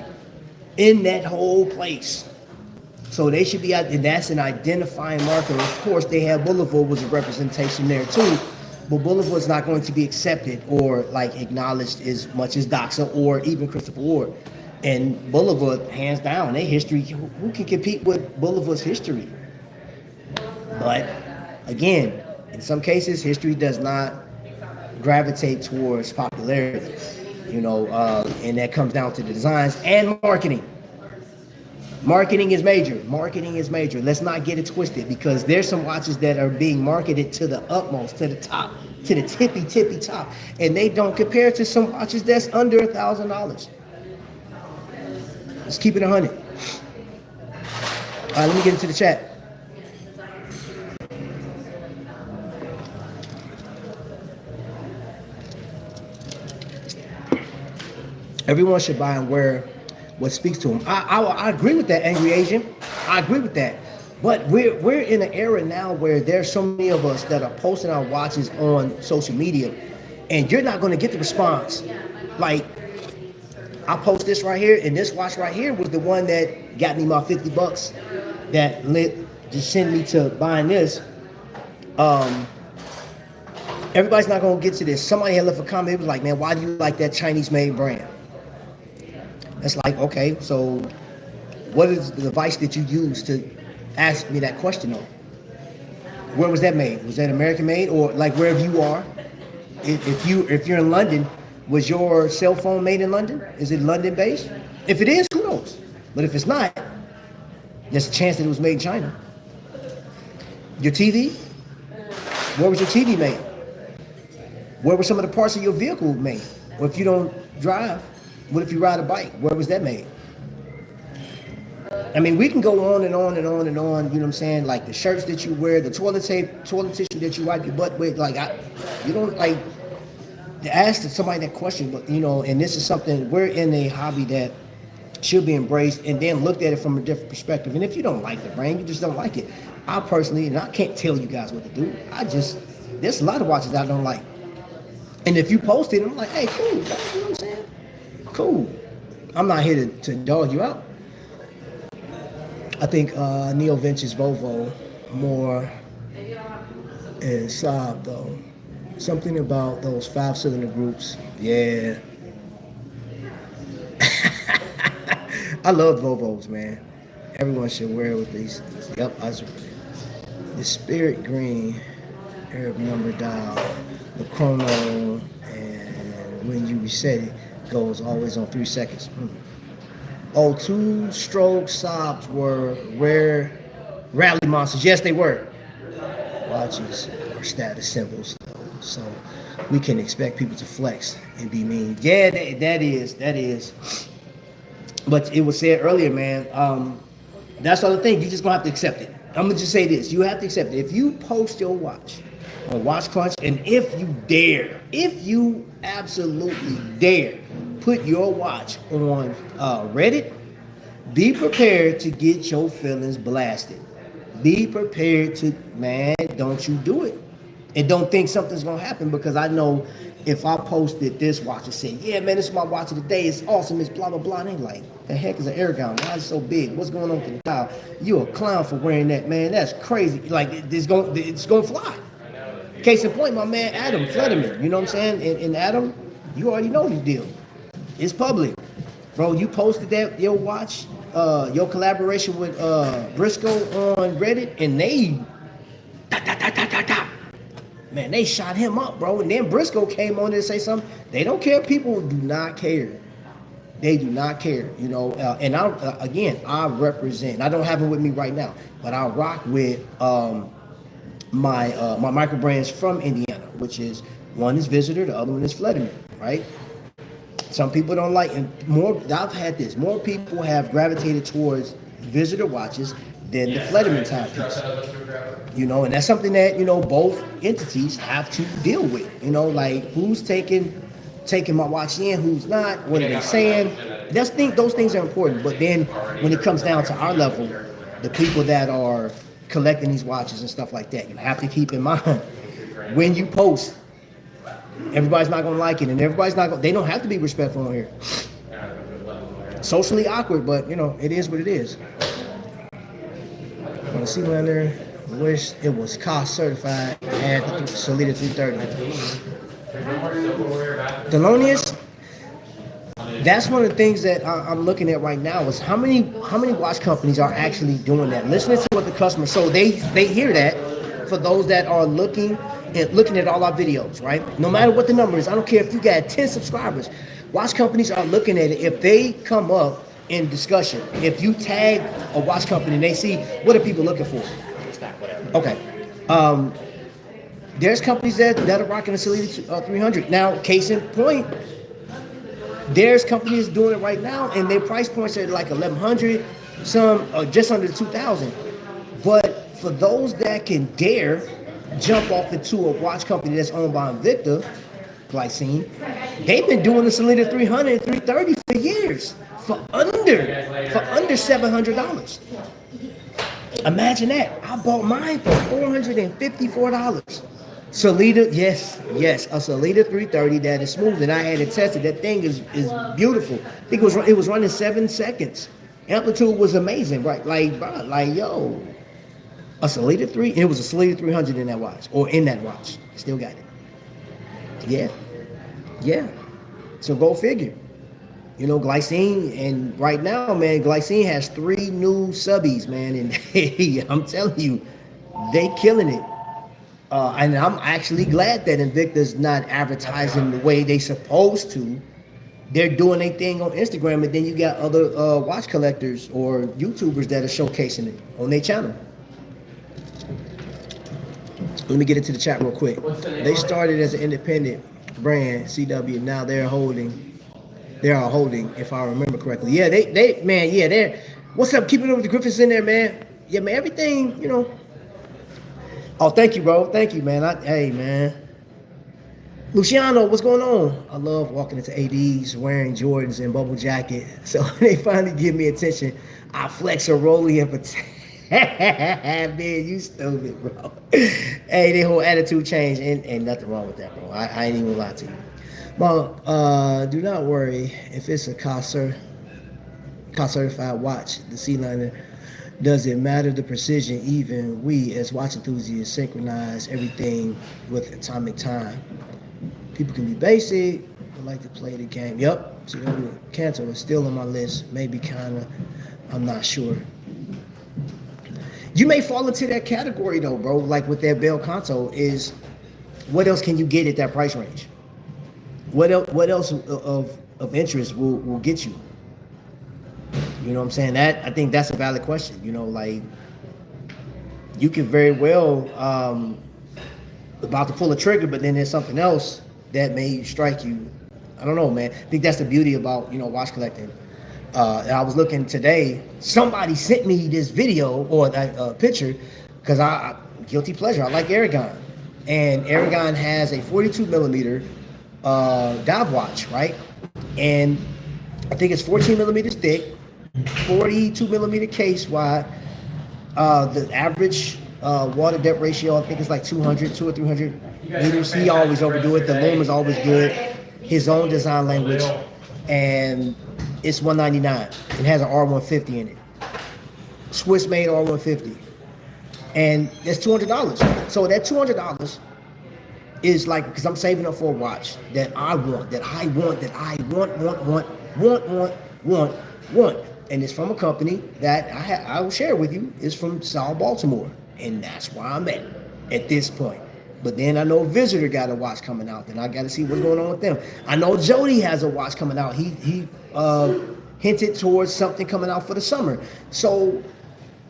in that whole place. So they should be out, and that's an identifying marker. Of course, they have Boulevard was a representation there too, but Boulevard's not going to be accepted or like acknowledged as much as Doxa or even Christopher Ward. And Boulevard, hands down, their history, who can compete with Boulevard's history? But again, in some cases, history does not gravitate towards popularity, and that comes down to the designs and marketing. Marketing is major. Marketing is major. Let's not get it twisted because there's some watches that are being marketed to the utmost, to the top, to the tippy top, and they don't compare to some watches that's under $1,000. Let's keep it 100. All right, let me get into the chat. Everyone should buy and wear what speaks to them. I agree with that, Angry Asian. I agree with that. But we're in an era now where there's so many of us that are posting our watches on social media, and you're not going to get the response. Like, I post this right here, and this watch right here was the one that got me my $50 that just sent me to buying this. Everybody's not going to get to this. Somebody had left a comment. It was like, man, why do you like that Chinese-made brand? It's like, okay, so what is the device that you use to ask me that question on? Where was that made? Was that American made, or like wherever you are? If you're in London, was your cell phone made in London? Is it London based? If it is, who knows? But if it's not, there's a chance that it was made in China. Your TV? Where was your TV made? Where were some of the parts of your vehicle made? Or if you don't drive, what if you ride a bike? Where was that made? I mean, we can go on and on and on and on, you know what I'm saying? Like the shirts that you wear, the toilet tissue that you wipe your butt with, you don't like to ask somebody that question, but and this is something, we're in a hobby that should be embraced and then looked at it from a different perspective. And if you don't like the brand, you just don't like it. I personally, and I can't tell you guys what to do, there's a lot of watches I don't like. And if you post it, I'm like, hey, cool, you know what I'm saying? Cool. I'm not here to dog you out. I think Neo Venture's Volvo more is Saab though. Something about those 5-cylinder groups. Yeah. I love Volvos, man. Everyone should wear with these. Yep, the Spirit Green Arab number dial, the chrono, and when you reset it, goes always on 3 seconds. Oh, 2-stroke Saabs were rare rally monsters. Yes, they were. Watches are status symbols, though, so we can expect people to flex and be mean. Yeah, that is. But it was said earlier, man. That's the other thing. You just gonna have to accept it. I'm gonna just say this: you have to accept it. If you post your watch on Watch Crunch, and if you absolutely dare put your watch on Reddit, be prepared to get your feelings blasted. Be prepared to, man, don't you do it. And don't think something's gonna happen, because I know if I posted this watch and said, yeah, man, this is my watch of the day, it's awesome, it's blah, blah, blah, and they like, the heck is an Aragon? Why is it so big? What's going on with the dial? You a clown for wearing that, man. That's crazy. Like, it's gonna fly. Case in point, my man Adam Flederman, you know what I'm saying? And Adam, you already know his deal. It's public. Bro, you posted that, your watch, your collaboration with Briscoe on Reddit, and they, man, they shot him up, bro. And then Briscoe came on there to say something. They don't care. People do not care. They do not care, and I represent, I don't have it with me right now, but I rock with my micro brands from Indiana, which is, one is Visitor, the other one is Flederman, right? Some people don't like, and I've had this, more people have gravitated towards Visitor watches than the Flederman timepiece. And that's something that, both entities have to deal with, like who's taking taking my watch in, who's not, what are they saying. Those things are important. But then when it comes down to our level, the people that are collecting these watches and stuff like that, you have to keep in mind when you post, everybody's not going to like it, and everybody's not going. They don't have to be respectful on here. Socially awkward, but you know it is what it is. Want to see one there? Wish it was cost certified. Had the Salida 330. Thelonious. That's one of the things that I'm looking at right now is how many watch companies are actually doing that. Listening to what the customer, so they hear that. For those that are looking at all our videos, right? No matter what the number is, I don't care if you got 10 subscribers. Watch companies are looking at it. If they come up in discussion, if you tag a watch company and they see what are people looking for, okay. There's companies that are rocking a Salida 300 now. Case in point. There's companies doing it right now, and their price points are like $1,100, some just under $2,000. But for those that can dare jump off into a watch company that's owned by Invicta, Glycine, they've been doing the Salida 300 and 330 for years, for under $700. Imagine that. I bought mine for $454. Salida, yes, a Salida 330 that is smooth, and I had it tested. That thing is beautiful. I think it was running 7 seconds. Amplitude was amazing, right? Like yo, a Salida 3. It was a Salida 300 in that watch, or in that watch. Still got it. Yeah. So go figure. You know, Glycine, and right now, man, Glycine has 3 new subbies, man, and I'm telling you, they killing it. And I'm actually glad that Invicta's not advertising the way they supposed to. They're doing a thing on Instagram, and then you got other watch collectors or YouTubers that are showcasing it on their channel. Let me get into the chat real quick. They started as an independent brand, CW. Now they're holding, if I remember correctly. Yeah, they're. What's up? Keeping up with the Griffiths in there, man. Yeah, man. Everything, you know. Oh, thank you, bro. Thank you, man. Hey, man. Luciano, what's going on? I love walking into ADs, wearing Jordans and bubble jacket. So they finally give me attention. I flex a rollie and man, you stupid, bro. Hey, their whole attitude changed. Ain't nothing wrong with that, bro. I ain't even lie to you. Well, do not worry if it's a cost certified watch. The C-liner. Does it matter the precision? Even we as watch enthusiasts synchronize everything with atomic time. People can be basic, but like to play the game. Yep. So Cantor is still on my list. Maybe kinda. I'm not sure. You may fall into that category though, bro. Like with that Bell Conto, is what else can you get at that price range? What else of interest will get you? You know what I'm saying? That I think that's a valid question. You know, like you could very well about to pull a trigger, but then there's something else that may strike you. I don't know, man. I think that's the beauty about, you know, watch collecting. And I was looking today. Somebody sent me this video or a picture because I guilty pleasure. I like Aragon, and Aragon has a 42 millimeter dive watch, right? And I think it's 14 millimeters thick. 42 millimeter case wide. The average water depth ratio, I think it's like 200 or 300 meters. He always overdo it. The loom is always good. His own design language, and it's $199. It has an R150 in it. Swiss made R150, and it's $200. So that $200 is like, because I'm saving up for a watch that I want, and it's from a company that I will share with you. It's from South Baltimore, and that's where I'm at this point. But then I know Visitor got a watch coming out. Then I got to see what's going on with them. I know Jody has a watch coming out. He hinted towards something coming out for the summer. So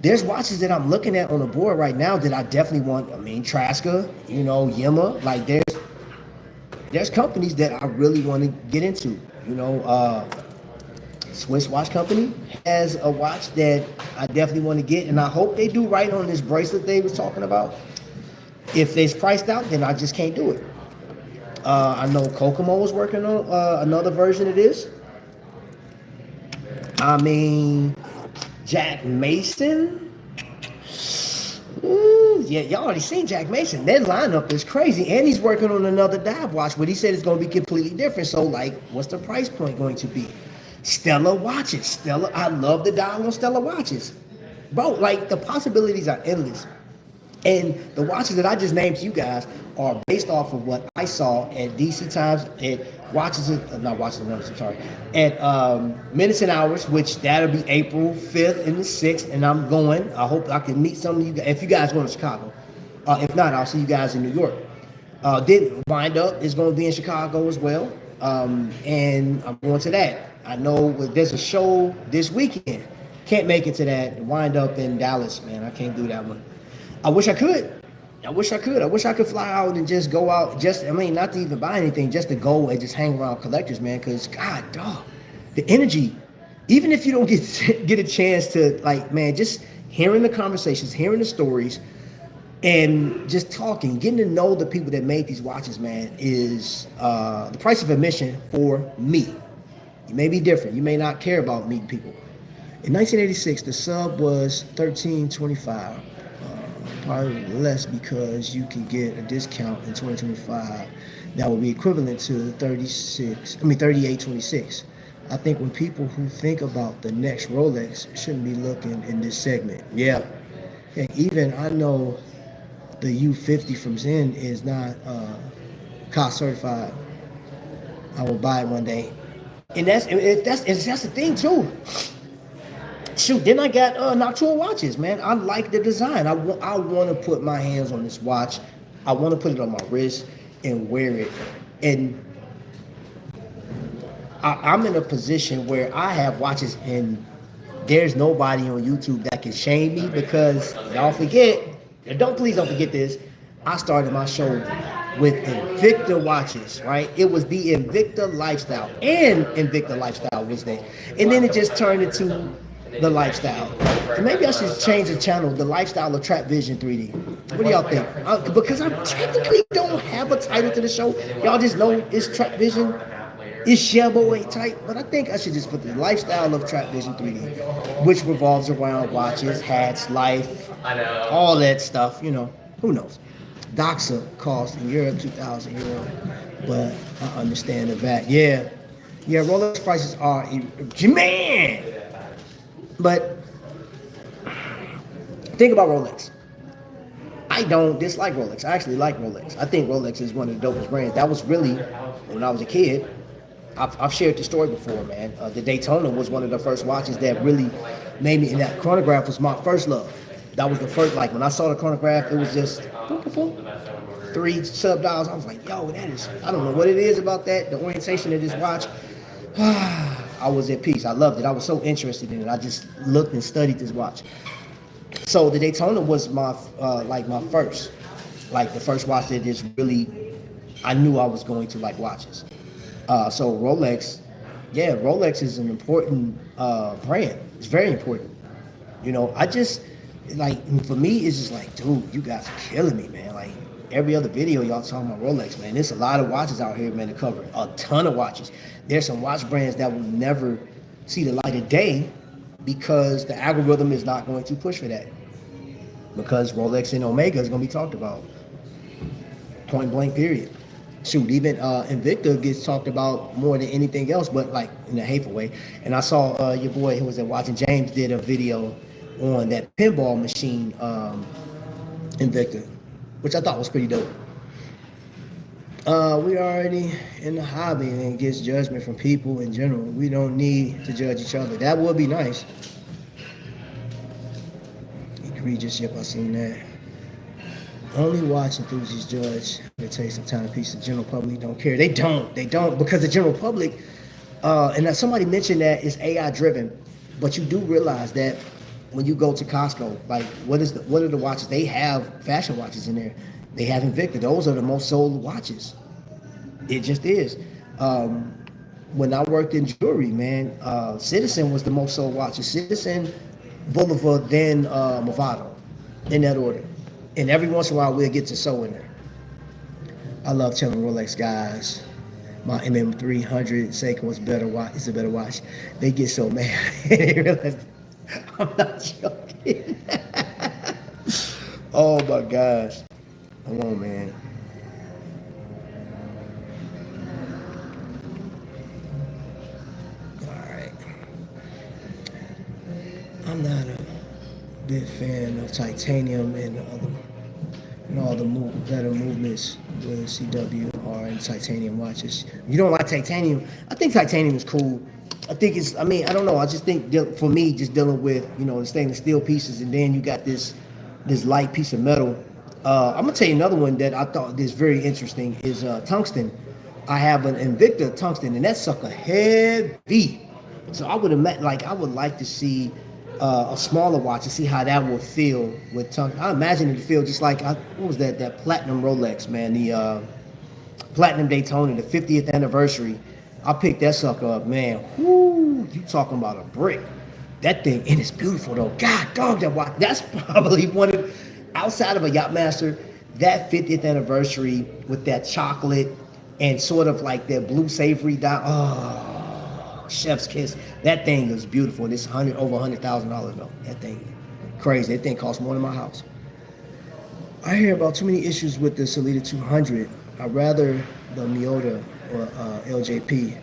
there's watches that I'm looking at on the board right now that I definitely want. I mean, Traska, you know, Yema. Like there's companies that I really want to get into. You know, Swiss Watch Company has a watch that I definitely want to get, and I hope they do right on this bracelet they was talking about. If it's priced out, then I just can't do it. I know Kokomo was working on another version of this. I mean, Jack Mason. Ooh, yeah, y'all already seen Jack Mason. That lineup is crazy. And he's working on another dive watch, but he said it's going to be completely different. So, like, what's the price point going to be? Stella watches. Stella, I love the dial on Stella watches. Bro, like, the possibilities are endless. And the watches that I just named to you guys are based off of what I saw at DC Times, at at Minutes and Hours, which that'll be April 5th and the 6th, and I'm going. I hope I can meet some of you guys, if you guys go to Chicago. If not, I'll see you guys in New York. Then Wind Up is going to be in Chicago as well, and I'm going to that. I know there's a show this weekend. Can't make it to that. Wind Up in Dallas, man. I can't do that one. I wish I could. I wish I could fly out and just go out. Not to even buy anything, just to go and just hang around collectors, man. Because, God, dog, the energy. Even if you don't get a chance to, like, man, just hearing the conversations, hearing the stories, and just talking, getting to know the people that made these watches, man, is the price of admission for me. You may be different. You may not care about meeting people. In 1986, the sub was $13.25. Probably less because you can get a discount in 2025 that would be equivalent to $38.26. I think when people who think about the next Rolex shouldn't be looking in this segment. Yeah. Even I know the U50 from Zen is not cost certified. I will buy it one day. And that's the thing too. Shoot, then I got Noctua watches, man. I like the design. I want to put my hands on this watch. I want to put it on my wrist and wear it. And I'm in a position where I have watches and there's nobody on YouTube that can shame me because y'all forget, please don't forget this. I started my show with Invicta watches, right? It was the Invicta lifestyle, and Invicta lifestyle was there. And then it just turned into the lifestyle. And maybe I should change the channel, the lifestyle of Trapvision 3D. What do y'all think? Because I technically don't have a title to the show. Y'all just know it's Trapvision. It's Shebo ain't tight. But I think I should just put the lifestyle of Trapvision 3D, which revolves around watches, hats, life, all that stuff. You know, who knows? Doxa cost in Europe 2,000 euro, but I understand the VAT. Yeah, Rolex prices are, man. But think about Rolex. I don't dislike Rolex. I actually like Rolex. I think Rolex is one of the dopest brands. That was really, when I was a kid, I've shared the story before, man. The Daytona was one of the first watches that really made me, and that chronograph was my first love. That was the first, like, when I saw the chronograph, it was just boom, boom, boom, 3 sub dials. I was like, yo, that is, I don't know what it is about that, the orientation of this watch. I was at peace. I loved it. I was so interested in it. I just looked and studied this watch. So the Daytona was my first, like the first watch that just really, I knew I was going to like watches. So Rolex, Rolex is an important brand. It's very important. You know, I just, like, for me, it's just like, dude, you guys are killing me, man. Like, every other video y'all talking about Rolex, man. There's a lot of watches out here, man, to cover. A ton of watches. There's some watch brands that will never see the light of day because the algorithm is not going to push for that. Because Rolex and Omega is going to be talked about. Point blank, period. Shoot, even Invicta gets talked about more than anything else, but like in a hateful way. And I saw your boy who was at Watching James did a video on that pinball machine Invicta, which I thought was pretty dope. We already in the hobby and gets judgment from people in general. We don't need to judge each other. That would be nice. Egregious, yep, I seen that. Only watch enthusiasts judge the taste of timepiece. The general public don't care. They don't, because the general public, and somebody mentioned that it's AI driven, but you do realize that when you go to Costco, like what are the watches? They have fashion watches in there. They have Invicta. Those are the most sold watches. It just is. When I worked in jewelry, man, Citizen was the most sold watches. Citizen, Boulevard, then Movado, in that order. And every once in a while we'll get to sew in there. I love telling Rolex guys my MM300 Seiko is better watch. It's a better watch. They get so mad. They realize I'm not joking. Oh my gosh. Come on, man. All right. I'm not a big fan of titanium and all the better movements with CW are in titanium watches. You don't like titanium? I think titanium is cool. I think it's. I mean, I don't know. I just think for me, just dealing with the stainless steel pieces, and then you got this light piece of metal. I'm gonna tell you another one that I thought is very interesting is tungsten. I have an Invicta tungsten, and that sucker heavy. So I would like to see a smaller watch to see how that would feel with tungsten. I imagine it feel just like what was that platinum Rolex, man, the platinum Daytona, the 50th anniversary. I picked that sucker up, man. Whoo, you talking about a brick? That thing, and it's beautiful though. God dog, that watch. That's probably one of, outside of a Yachtmaster, that 50th anniversary with that chocolate and sort of like that blue savory dye. Oh, chef's kiss. That thing is beautiful. And it's over $100,000 though. That thing, crazy. That thing costs more than my house. I hear about too many issues with the Sellita 200. I'd rather the Miyota or LJP.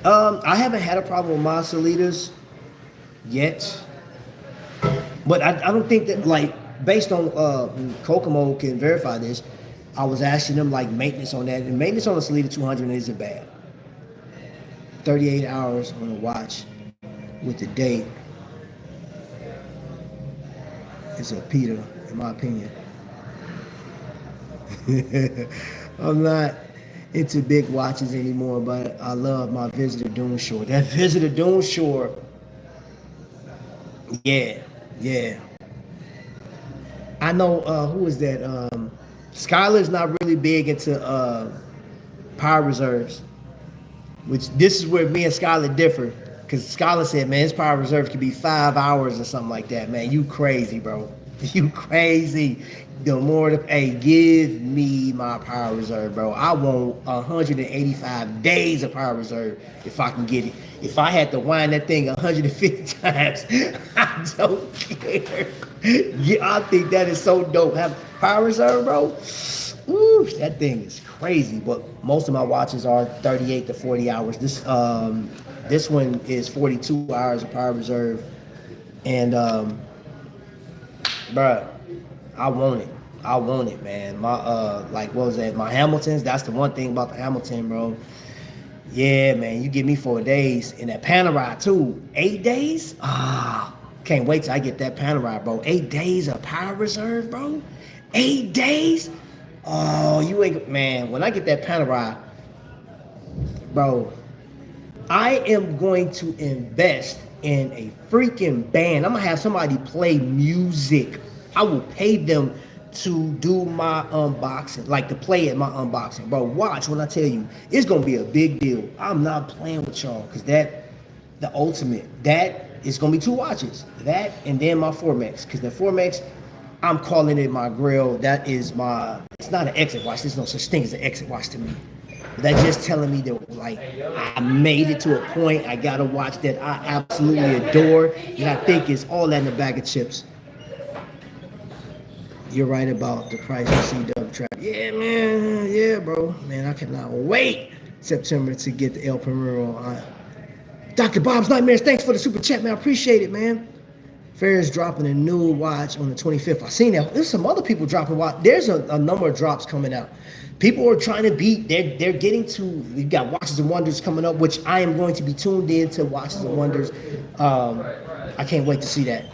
I haven't had a problem with my Sellitas yet, but I don't think that, like, based on Kokomo can verify this. I was asking them like maintenance on that, and maintenance on the Sellita 200 isn't bad. 38 hours on a watch with the date is a Peter, in my opinion. I'm not into big watches anymore, but I love my Visitor Dune Shore. That Visitor Dune Shore, yeah. I know, who is that? Skylar's not really big into power reserves, which this is where me and Skylar differ. Because Skylar said, man, his power reserve could be 5 hours or something like that. Man, you crazy, bro. You crazy. The more, hey, give me my power reserve, bro. I want 185 days of power reserve if I can get it. If I had to wind that thing 150 times, I don't care. Yeah, I think that is so dope. Have power reserve, bro. Ooh, that thing is crazy. But most of my watches are 38 to 40 hours. This one is 42 hours of power reserve, and bro, I want it, man. My like, what was that? My Hamiltons. That's the one thing about the Hamilton, bro. Yeah, man. You give me 4 days, and that Panerai too. 8 days. Can't wait till I get that Panerai, bro. 8 days of power reserve, bro. 8 days. Oh, you ain't, man. When I get that Panerai, bro, I am going to invest in a freaking band. I'm gonna have somebody play music. I will pay them to do my unboxing, like to play at my unboxing. Bro, watch when I tell you, it's gonna be a big deal. I'm not playing with y'all, because the ultimate, that is gonna be 2 watches. That and then my Formex, because the Formex, I'm calling it my grill. That is my, it's not an exit watch. There's no such thing as an exit watch to me. That's just telling me that, like, I made it to a point. I got a watch that I absolutely adore, and I think it's all that in a bag of chips. You're right about the price of CW Trap. Yeah, man. Yeah, bro. Man, I cannot wait September to get the El Primero on. Dr. Bob's Nightmares, thanks for the super chat, man. I appreciate it, man. Fair's dropping a new watch on the 25th. I seen that. There's some other people dropping watch. There's a number of drops coming out. People are trying to beat. They're getting to. You got Watches and Wonders coming up, which I am going to be tuned in to Watches and Wonders. I can't wait to see that.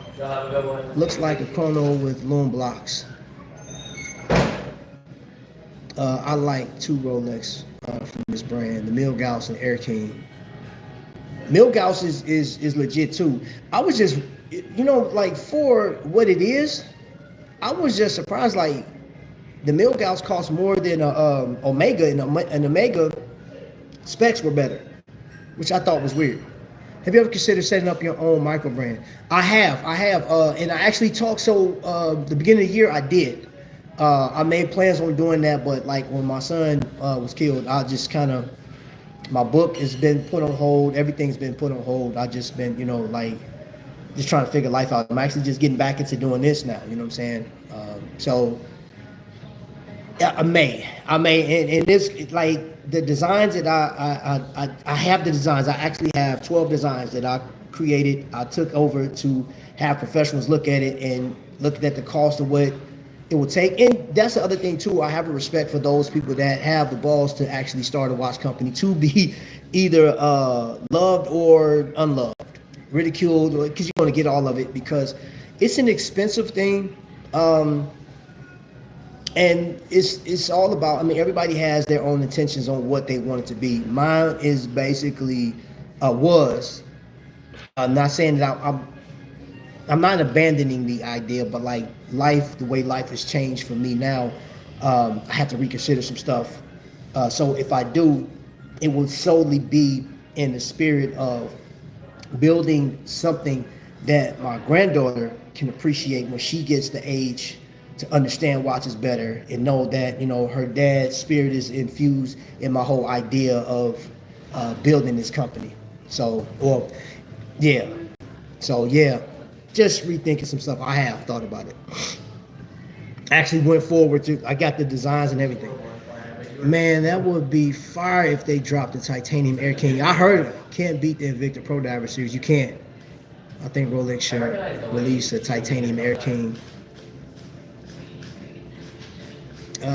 Looks like a chrono with loom blocks. I like 2 Rolex from this brand, the Milgauss and Air King. Milgauss is legit too. I was just, like, for what it is, I was just surprised. Like, the Milgauss cost more than Omega, and Omega specs were better, which I thought was weird. Have you ever considered setting up your own micro brand? I have, and I actually talked. So the beginning of the year, I did. I made plans on doing that, but like when my son was killed, I just kind of, my book has been put on hold. Everything's been put on hold. I just been, like just trying to figure life out. I'm actually just getting back into doing this now. You know what I'm saying? So yeah, I may, and this like the designs that I have the designs. I actually have 12 designs that I created. I took over to have professionals look at it and looking at the cost of what it will take. And that's the other thing too. I have a respect for those people that have the balls to actually start a watch company to be either loved or unloved, ridiculed, because you want to get all of it because it's an expensive thing. And it's all about, I mean, everybody has their own intentions on what they want it to be. Mine is basically I'm not saying that I'm not abandoning the idea, but like life, the way life has changed for me now, I have to reconsider some stuff. So if I do, it will solely be in the spirit of building something that my granddaughter can appreciate when she gets the age to understand watches better and know that her dad's spirit is infused in my whole idea of building this company. So, or yeah, so yeah, just rethinking some stuff. I have thought about it. Actually went forward to, I got the designs and everything. Man, that would be fire if they dropped the Titanium Air King. I heard it. Can't beat the Invicta Pro Diver series. You can't. I think Rolex should release a Titanium Air King. I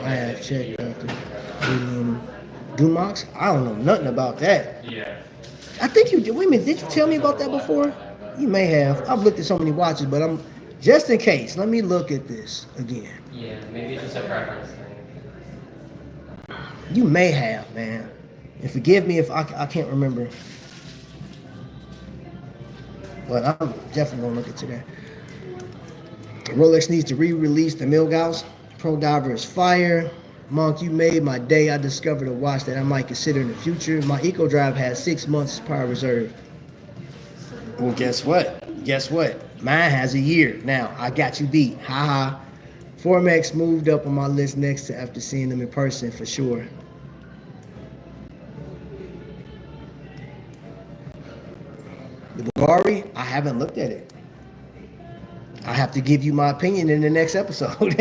have checked out the Dumox. I don't know nothing about that. Yeah. I think you did. Wait a minute, did you tell me about that before? You may have. I've looked at so many watches, but I'm just in case. Let me look at this again. Yeah, maybe it's just a preference thing. You may have, man. And forgive me if I can't remember. But I'm definitely gonna look into that. Rolex needs to re-release the Milgauss. Pro Diver is fire. Monk, you made my day. I discovered a watch that I might consider in the future. My Eco Drive has 6 months power reserve. Well, guess what? Mine has a year. Now, I got you beat. Haha. Formex moved up on my list next to after seeing them in person for sure. The Bulgari, I haven't looked at it. I have to give you my opinion in the next episode.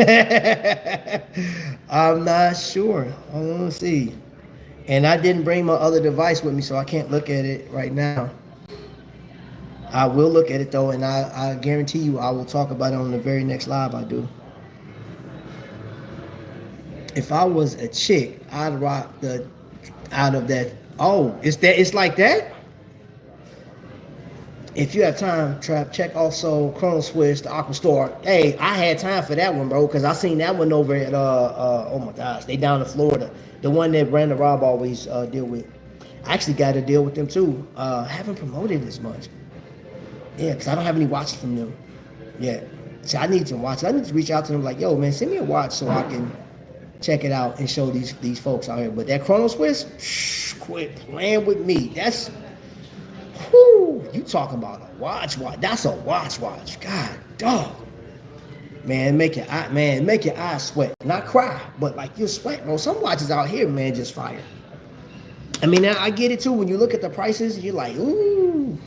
I'm not sure. I want to see. And I didn't bring my other device with me, so I can't look at it right now. I will look at it though, and I guarantee you I will talk about it on the very next live I do. If I was a chick, I'd rock out of that. Oh, it's like that? If you have time, Trap, check also Chrono Swiss, the Aqua Store. Hey, I had time for that one, bro, because I seen that one over at, oh my gosh, they down in Florida. The one that Brandon Robb always deal with. I actually got to deal with them too. Haven't promoted as much. Yeah, because I don't have any watches from them yet. So I need some watches. I need to reach out to them like, yo, man, send me a watch so I can check it out and show these folks out here. But that Chrono Swiss, quit playing with me. That's... Whoo, you talking about a watch? That's a watch. God, dog. Man, make your eyes sweat. Not cry, but like you sweat, bro. Some watches out here, man, just fire. I mean, I get it too. When you look at the prices, you're like, ooh.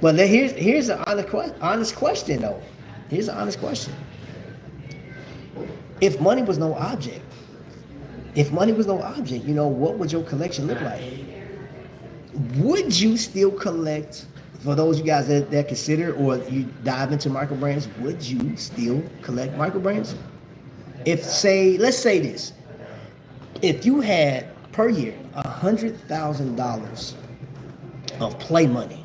But here's an honest question, though. Here's an honest question. If money was no object, what would your collection look like? Would you still collect, for those of you guys that consider or you dive into micro brands, would you still collect micro brands? Let's say this, if you had per year $100,000 of play money,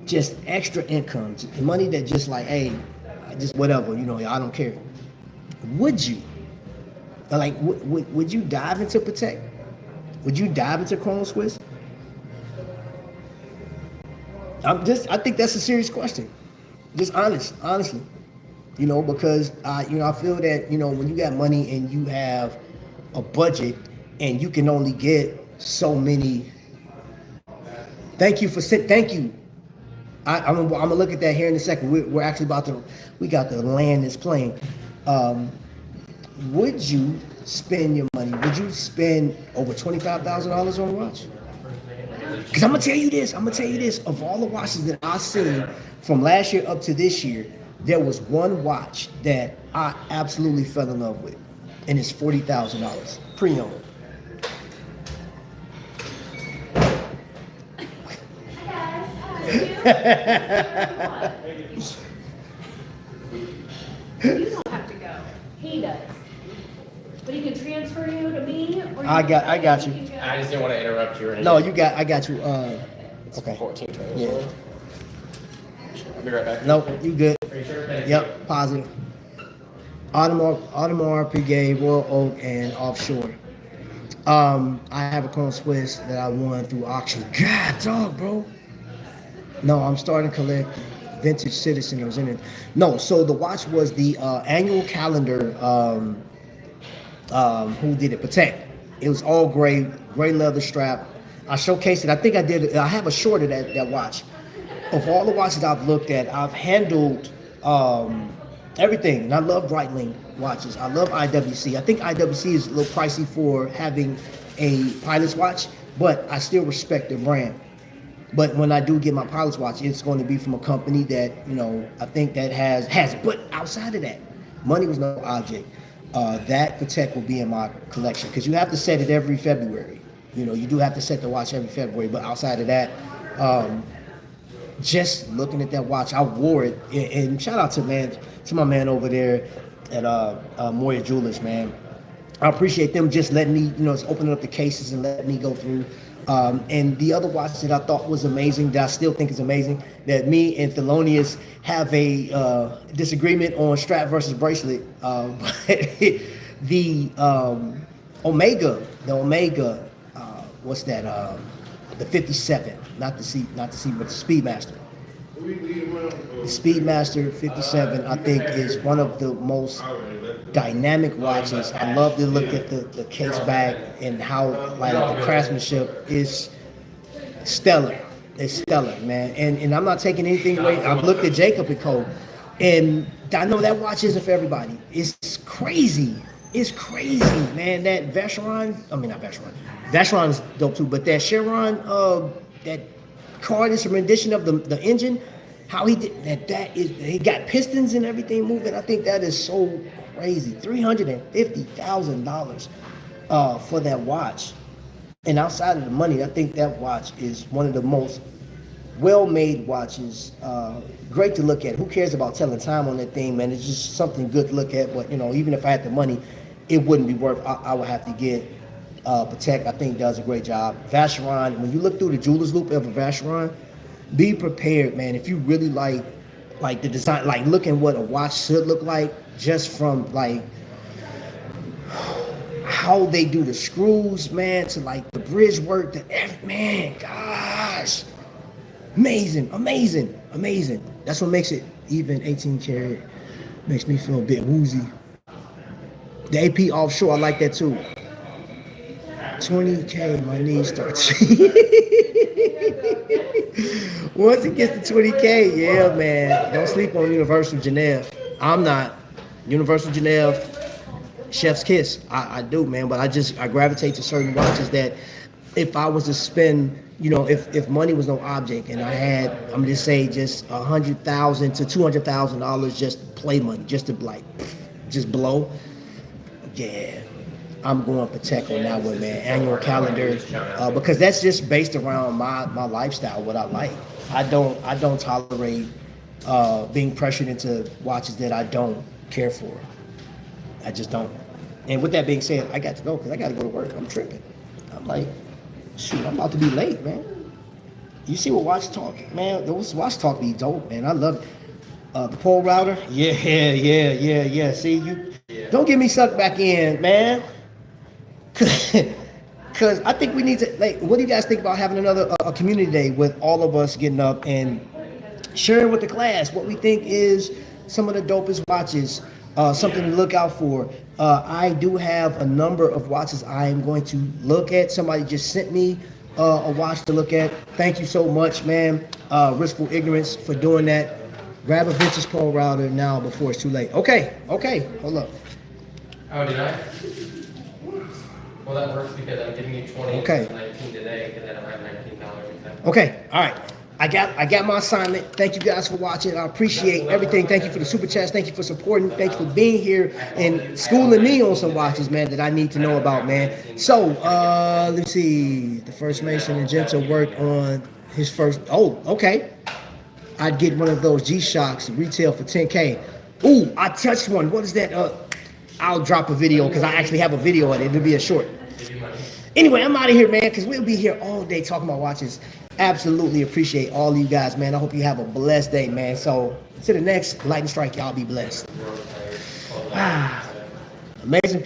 just extra income, money that just like, hey, just whatever, I don't care. Would you? Like, would you dive into Patek? Would you dive into Chrono Swiss? I think that's a serious question. Just honestly. Because I feel that, when you got money and you have a budget and you can only get so many. Thank you. I'm gonna look at that here in a second. We're actually we got to land this plane. Would you spend your money? Would you spend over $25,000 on a watch? Because I'm gonna tell you this. Of all the watches that I've seen from last year up to this year, there was one watch that I absolutely fell in love with, and it's $40,000 pre-owned. You don't have to go. He does. But he can transfer you to me. Or I got you. I just didn't want to interrupt you or anything. No, I got you. It's Okay. 14:20. Yeah. I'll be right back. Nope, you good. Are you sure? Thank you. Yep, positive. Audemars Piguet, Royal Oak, and Offshore. I have a Chrome Swiss that I won through auction. God, dog, bro. No, I'm starting to collect vintage Citizen. I was in it. No, so the watch was the annual calendar. Who did it? Patek. It was all gray leather strap. I showcased it. I think I did. I have a short of that watch. Of all the watches I've looked at, I've handled everything. And I love Breitling watches. I love IWC. I think IWC is a little pricey for having a pilot's watch, but I still respect the brand. But when I do get my pilot's watch, it's going to be from a company that, I think that has it. But outside of that, money was no object. That Patek will be in my collection because you have to set it every February. You do have to set the watch every February. But outside of that, just looking at that watch, I wore it. And shout out to my man over there at Moya Jewelers, man. I appreciate them just letting me, just opening up the cases and letting me go through. And the other watch that I thought was amazing, that I still think is amazing, that me and Thelonious have a disagreement on strap versus bracelet. But the Omega, what's that? The 57, not the C, but the Speedmaster. The Speedmaster 57, I think, is one of the most dynamic watches. I love to look at the case back and how the craftsmanship is stellar. It's stellar, man. And I'm not taking anything away. I've looked at Jacob & Co. And I know that watch isn't for everybody. It's crazy. It's crazy, man. That Vacheron is dope too, but that Chiron, that card is a rendition of the engine. How he did he got pistons and everything moving. I think that is so crazy. $350,000 for that watch. And outside of the money, I think that watch is one of the most well-made watches. Great to look at. Who cares about telling time on that thing, man? It's just something good to look at. But even if I had the money, it wouldn't be worth. I would have to get Patek. I think does a great job. Vacheron. When you look through the jeweler's loop of a Vacheron, be prepared, man. If you really like the design, looking what a watch should look like, just from how they do the screws, man, to the bridge work, man, gosh, amazing. That's what makes it even 18 karat. Makes me feel a bit woozy. The AP offshore, I like that too. 20K, my knees start. Once it gets to 20K, yeah, man. Don't sleep on Universal Genève. I'm not. Universal Genève, chef's kiss. I do, man. But I gravitate to certain watches that if I was to spend, if money was no object and I had, I'm just say just $100,000 to $200,000 just play money, just to just blow. Yeah. I'm going Patek on that one, man. Annual calendar, because that's just based around my lifestyle, what I like. I don't tolerate being pressured into watches that I don't care for. I just don't. And with that being said, I got to go because I got to go to work. I'm tripping. I'm like, shoot, I'm about to be late, man. You see what watch talk, man? Those watch talk be dope, man. I love it. The pole router, yeah. See, you don't get me sucked back in, man. Because I think we need to, what do you guys think about having another community day with all of us getting up and sharing with the class what we think is some of the dopest watches, something to look out for. I do have a number of watches I am going to look at. Somebody just sent me a watch to look at. Thank you so much, man. Riskful Ignorance for doing that. Grab a vintage pole router now before it's too late. Okay, hold up. Oh, did I? Well, that works because I'm giving you 20 Okay. instead of 19 today because I don't have $19. Okay, all right. I got my assignment. Thank you guys for watching. I appreciate everything. Thank you for the super chats. Thank you for supporting. Thank you for being here and schooling me on some watches, man, that I need to know about, man. So, let's see. The first Mason and Genta worked on his first. Oh, okay. I'd get one of those G-Shocks retail for 10K. Ooh, I touched one. What is that? I'll drop a video because I actually have a video of it. It'll be a short. Anyway, I'm out of here, man, because we'll be here all day talking about watches. Absolutely appreciate all of you guys, man. I hope you have a blessed day, man. So, to the next lightning strike, y'all be blessed. Amazing people.